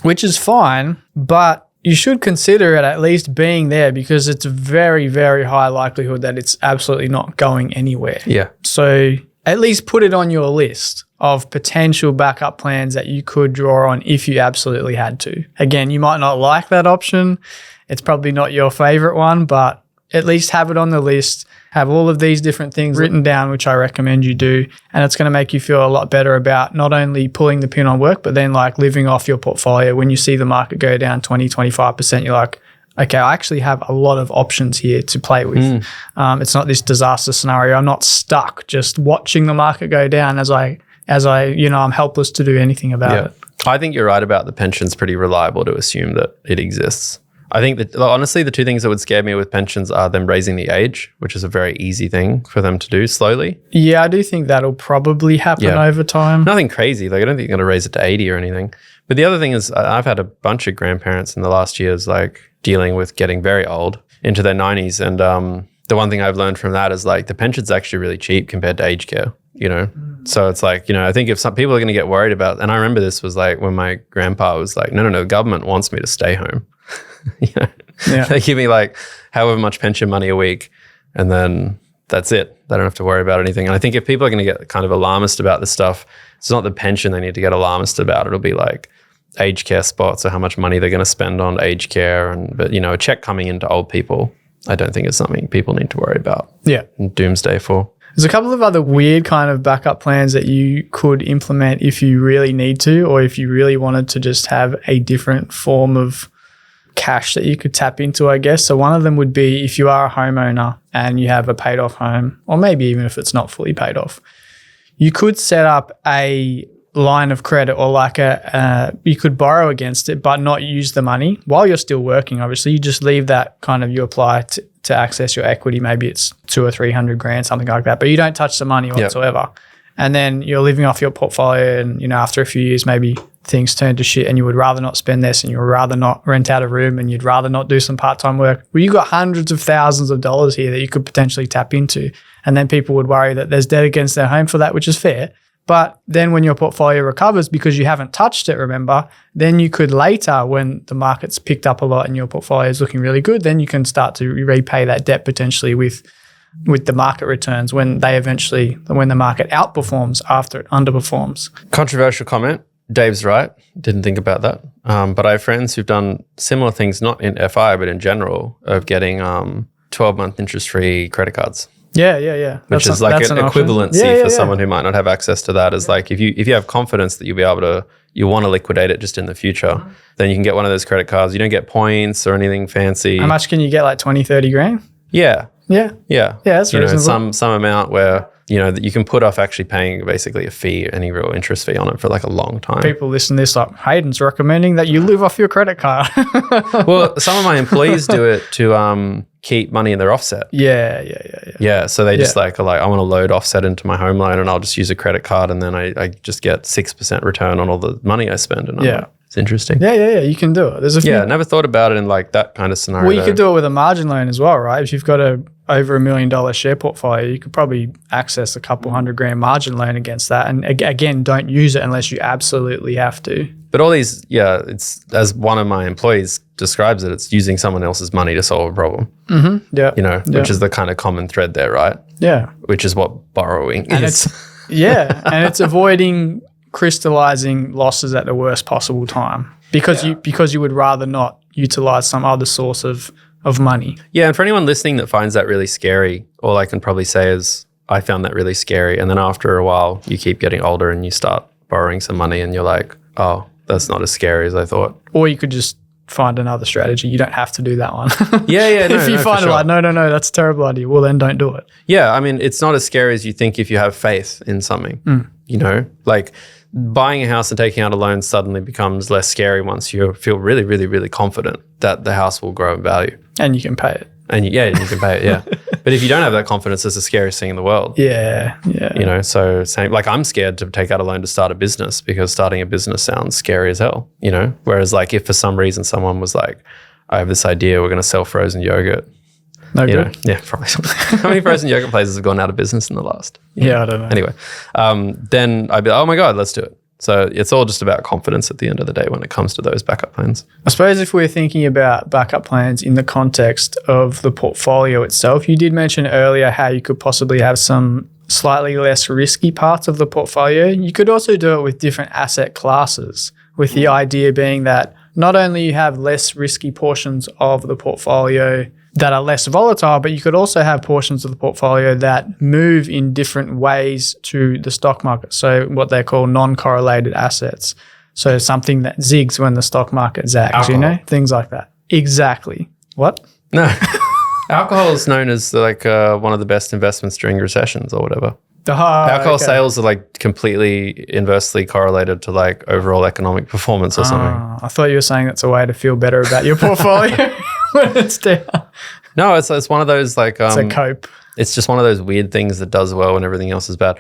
Speaker 1: which is fine, but you should consider it at least being there because it's a very, very high likelihood that it's absolutely not going anywhere.
Speaker 2: Yeah.
Speaker 1: So at least put it on your list of potential backup plans that you could draw on if you absolutely had to. Again, you might not like that option. It's probably not your favorite one, but at least have it on the list. Have all of these different things written down, which I recommend you do. And it's going to make you feel a lot better about not only pulling the pin on work, but then like living off your portfolio. When you see the market go down 20, 25%, you're like, okay, I actually have a lot of options here to play with. It's not this disaster scenario. I'm not stuck just watching the market go down as I'm helpless to do anything about it.
Speaker 2: I think you're right about the pension's pretty reliable to assume that it exists. I think that honestly, the two things that would scare me with pensions are them raising the age, which is a very easy thing for them to do slowly.
Speaker 1: Yeah, I do think that'll probably happen over time.
Speaker 2: Nothing crazy. Like I don't think you're going to raise it to 80 or anything. But the other thing is I've had a bunch of grandparents in the last years like dealing with getting very old into their 90s. And the one thing I've learned from that is like the pension's actually really cheap compared to aged care, you know? So it's like, you know, I think if some people are going to get worried about, and I remember this was like when my grandpa was like, no, the government wants me to stay home. You know?
Speaker 1: Yeah.
Speaker 2: They give me like however much pension money a week and then that's it. They don't have to worry about anything. And I think if people are going to get kind of alarmist about this stuff, it's not the pension they need to get alarmist about. It'll be like aged care spots or how much money they're going to spend on aged care. But, you know, a check coming into old people, I don't think is something people need to worry about.
Speaker 1: Yeah.
Speaker 2: Doomsday for.
Speaker 1: There's a couple of other weird kind of backup plans that you could implement if you really need to, or if you really wanted to just have a different form of cash that you could tap into, I guess. So one of them would be if you are a homeowner and you have a paid off home, or maybe even if it's not fully paid off, you could set up a line of credit or like you could borrow against it but not use the money while you're still working. Obviously, you just leave that kind of, you apply to access your equity. Maybe it's 200 or 300 grand, something like that, but you don't touch the money whatsoever. Yep. And then you're living off your portfolio and, you know, after a few years, maybe things turn to shit and you would rather not spend this and you would rather not rent out a room and you'd rather not do some part-time work. Well, you got hundreds of thousands of dollars here that you could potentially tap into. And then people would worry that there's debt against their home for that, which is fair. But then when your portfolio recovers, because you haven't touched it, remember, then you could later, when the market's picked up a lot and your portfolio is looking really good, then you can start to repay that debt potentially with the market returns when the market outperforms after it underperforms.
Speaker 2: Controversial comment. Dave's right. Didn't think about that. But I have friends who've done similar things, not in FI, but in general, of getting 12-month interest-free credit cards.
Speaker 1: Yeah.
Speaker 2: Which is like an equivalency for someone who might not have access to that. Is like if you have confidence that you'll be able to, you want to liquidate it just in the future, then you can get one of those credit cards. You don't get points or anything fancy.
Speaker 1: How much can you get? Like 20, 30 grand?
Speaker 2: Yeah.
Speaker 1: That's reasonable.
Speaker 2: Some amount where, you know, that you can put off actually paying basically a fee, any real interest fee on it for like a long time.
Speaker 1: People listen to this like, Hayden's recommending that you live off your credit card.
Speaker 2: Well, some of my employees do it to keep money in their offset.
Speaker 1: Yeah.
Speaker 2: So they just like are like, I want to load offset into my home loan and I'll just use a credit card and then I just get 6% return on all the money I spend. And it's interesting.
Speaker 1: Yeah. You can do it. There's a few.
Speaker 2: I never thought about it in like that kind of scenario.
Speaker 1: Well, you could do it with a margin loan as well, right? If you've got over $1 million share portfolio, you could probably access a couple $100,000 margin loan against that. And again, don't use it unless you absolutely have to.
Speaker 2: But all these, it's as one of my employees describes it, it's using someone else's money to solve a problem.
Speaker 1: Mm-hmm. Yeah.
Speaker 2: You know, which is the kind of common thread there, right?
Speaker 1: Yeah.
Speaker 2: Which is what borrowing is.
Speaker 1: And it's avoiding crystallizing losses at the worst possible time because you would rather not utilize some other source of money.
Speaker 2: Yeah, and for anyone listening that finds that really scary, all I can probably say is I found that really scary. And then after a while, you keep getting older and you start borrowing some money and you're like, oh, that's not as scary as I thought.
Speaker 1: Or you could just find another strategy. You don't have to do that one.
Speaker 2: If
Speaker 1: you find it like, no, that's a terrible idea, well, then don't do it.
Speaker 2: Yeah, I mean, it's not as scary as you think if you have faith in something, you know? Like buying a house and taking out a loan suddenly becomes less scary once you feel really, really, really confident that the house will grow in value.
Speaker 1: And you can pay it.
Speaker 2: And you can pay it, yeah. But if you don't have that confidence, it's the scariest thing in the world.
Speaker 1: Yeah.
Speaker 2: You know, so same, like I'm scared to take out a loan to start a business because starting a business sounds scary as hell, you know? Whereas like if for some reason someone was like, I have this idea, we're going to sell frozen yogurt.
Speaker 1: No good.
Speaker 2: Yeah, probably. How many frozen yogurt places have gone out of business in the last?
Speaker 1: Yeah, I don't know.
Speaker 2: Anyway, then I'd be like, oh my God, let's do it. So it's all just about confidence at the end of the day when it comes to those backup plans.
Speaker 1: I suppose if we're thinking about backup plans in the context of the portfolio itself, you did mention earlier how you could possibly have some slightly less risky parts of the portfolio. You could also do it with different asset classes, with the idea being that not only you have less risky portions of the portfolio that are less volatile, but you could also have portions of the portfolio that move in different ways to the stock market. So what they call non-correlated assets. So something that zigs when the stock market zags,
Speaker 2: Alcohol.
Speaker 1: you know, things like that. Exactly. What?
Speaker 2: No. Alcohol is known as like one of the best investments during recessions or whatever. Alcohol sales are like completely inversely correlated to like overall economic performance or something.
Speaker 1: I thought you were saying that's a way to feel better about your portfolio when it's down.
Speaker 2: No, it's one of those like
Speaker 1: It's a cope.
Speaker 2: It's just one of those weird things that does well when everything else is bad.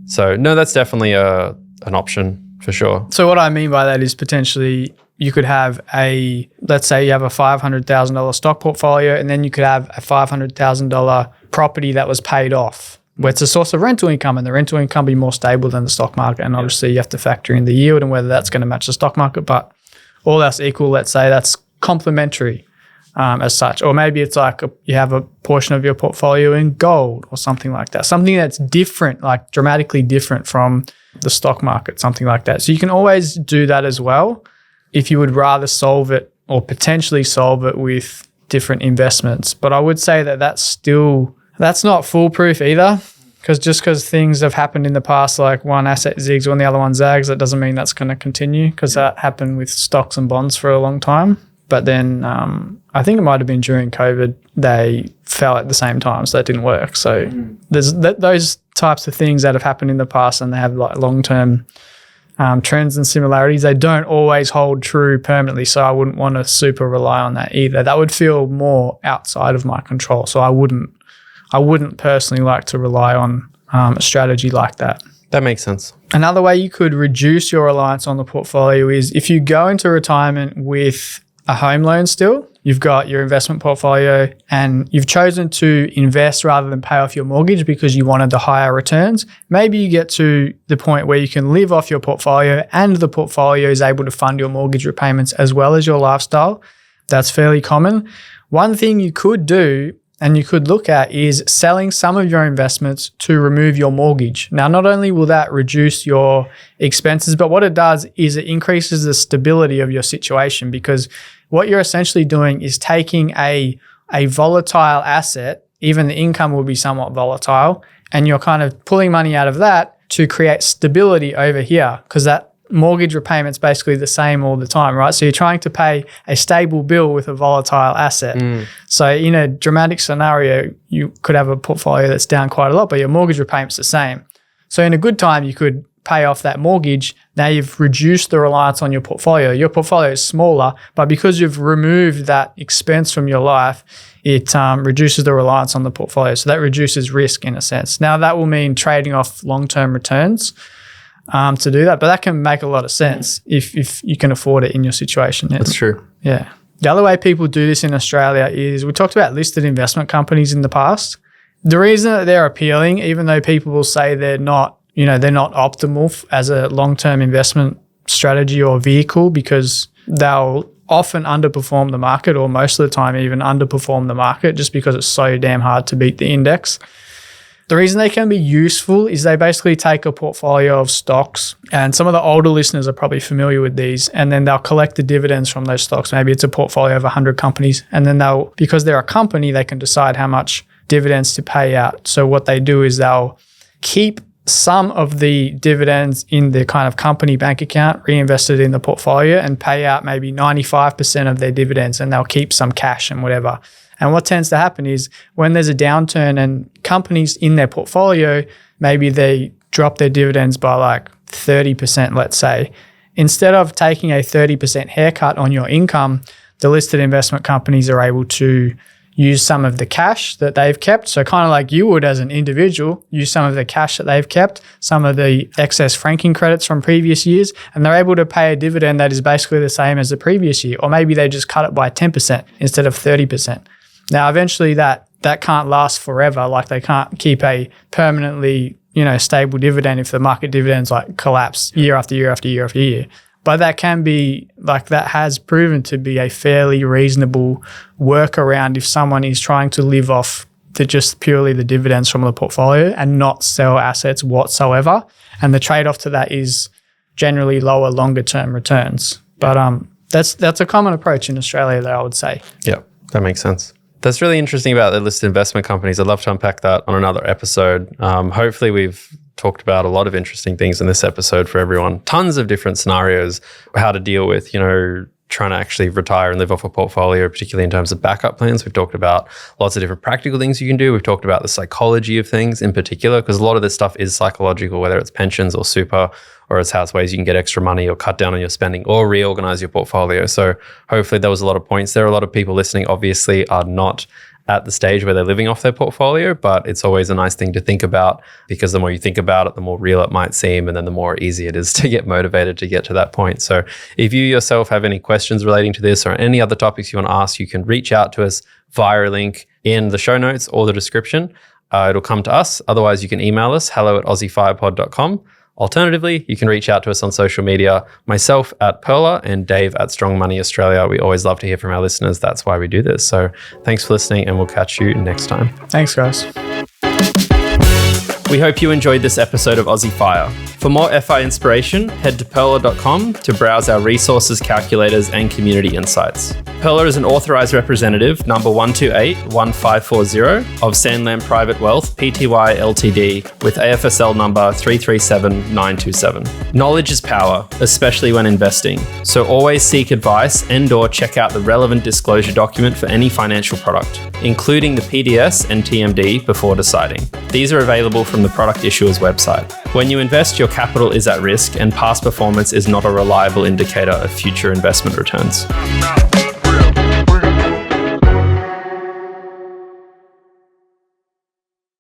Speaker 2: So no, that's definitely an option for sure.
Speaker 1: So what I mean by that is potentially you could have let's say you have a $500,000 stock portfolio, and then you could have a $500,000 property that was paid off, where it's a source of rental income, and the rental income be more stable than the stock market. And obviously you have to factor in the yield and whether that's going to match the stock market. But all else equal, let's say that's complementary as such. Or maybe it's like you have a portion of your portfolio in gold or something like that. Something that's different, like dramatically different from the stock market, something like that. So you can always do that as well if you would rather solve it or potentially solve it with different investments. But I would say that that's not foolproof either, because things have happened in the past, like one asset zigs when the other one zags, that doesn't mean that's going to continue, because that happened with stocks and bonds for a long time. But then I think it might have been during COVID, they fell at the same time, so that didn't work. So there's those types of things that have happened in the past, and they have like long-term trends and similarities. They don't always hold true permanently, so I wouldn't want to super rely on that either. That would feel more outside of my control, so I wouldn't personally like to rely on a strategy like that.
Speaker 2: That makes sense.
Speaker 1: Another way you could reduce your reliance on the portfolio is if you go into retirement with a home loan still, you've got your investment portfolio and you've chosen to invest rather than pay off your mortgage because you wanted the higher returns. Maybe you get to the point where you can live off your portfolio and the portfolio is able to fund your mortgage repayments as well as your lifestyle. That's fairly common. One thing you could do and you could look at is selling some of your investments to remove your mortgage. Now, not only will that reduce your expenses, but what it does is it increases the stability of your situation, because what you're essentially doing is taking a volatile asset, even the income will be somewhat volatile, and you're kind of pulling money out of that to create stability over here, because that mortgage repayment's basically the same all the time, right? So you're trying to pay a stable bill with a volatile asset. So in a dramatic scenario, you could have a portfolio that's down quite a lot, but your mortgage repayment's the same. So in a good time, you could pay off that mortgage. Now you've reduced the reliance on your portfolio. Your portfolio is smaller, but because you've removed that expense from your life, it reduces the reliance on the portfolio. So that reduces risk in a sense. Now that will mean trading off long-term returns to do that, but that can make a lot of sense if you can afford it in your situation.
Speaker 2: That's true.
Speaker 1: Yeah. The other way people do this in Australia is, we talked about listed investment companies in the past. The reason that they're appealing, even though people will say they're not optimal as a long-term investment strategy or vehicle, because they'll often underperform the market, or most of the time even underperform the market, just because it's so damn hard to beat the index. The reason they can be useful is they basically take a portfolio of stocks, and some of the older listeners are probably familiar with these, and then they'll collect the dividends from those stocks. Maybe it's a portfolio of 100 companies, and then because they're a company, they can decide how much dividends to pay out. So what they do is they'll keep some of the dividends in the kind of company bank account, reinvested in the portfolio, and pay out maybe 95% of their dividends, and they'll keep some cash and whatever. And what tends to happen is when there's a downturn and companies in their portfolio, maybe they drop their dividends by like 30%, let's say. Instead of taking a 30% haircut on your income, the listed investment companies are able to use some of the cash that they've kept. So kind of like you would as an individual, use some of the cash that they've kept, some of the excess franking credits from previous years, and they're able to pay a dividend that is basically the same as the previous year. Or maybe they just cut it by 10% instead of 30%. Now, eventually that can't last forever. Like they can't keep a permanently, stable dividend if the market dividends like collapse year after year after year after year. But that can be that has proven to be a fairly reasonable workaround if someone is trying to live off just purely the dividends from the portfolio and not sell assets whatsoever. And the trade-off to that is generally lower, longer term returns. But that's a common approach in Australia, though, I would say.
Speaker 2: Yeah, that makes sense. That's really interesting about the listed investment companies. I'd love to unpack that on another episode. Hopefully we've talked about a lot of interesting things in this episode for everyone. Tons of different scenarios, how to deal with, trying to actually retire and live off a portfolio, particularly in terms of backup plans. We've talked about lots of different practical things you can do. We've talked about the psychology of things in particular, because a lot of this stuff is psychological, whether it's pensions or super, or it's how ways you can get extra money or cut down on your spending or reorganize your portfolio. So hopefully there was a lot of points there. A lot of people listening obviously are not at the stage where they're living off their portfolio, but it's always a nice thing to think about, because the more you think about it, the more real it might seem, and then the more easy it is to get motivated to get to that point. So if you yourself have any questions relating to this or any other topics you want to ask, you can reach out to us via a link in the show notes or the description. It'll come to us. Otherwise, you can email us, hello@aussiefirepod.com. Alternatively, you can reach out to us on social media, myself at Perla and Dave at Strong Money Australia. We always love to hear from our listeners. That's why we do this. So thanks for listening, and we'll catch you next time.
Speaker 1: Thanks, guys.
Speaker 2: We hope you enjoyed this episode of Aussie Fire. For more FI inspiration, head to perla.com to browse our resources, calculators, and community insights. Perla is an authorized representative, number 1281540 of Sandland Private Wealth Pty Ltd with AFSL number 337927. Knowledge is power, especially when investing. So always seek advice and/or check out the relevant disclosure document for any financial product, including the PDS and TMD before deciding. These are available from the product issuer's website. When you invest, your capital is at risk, and past performance is not a reliable indicator of future investment returns.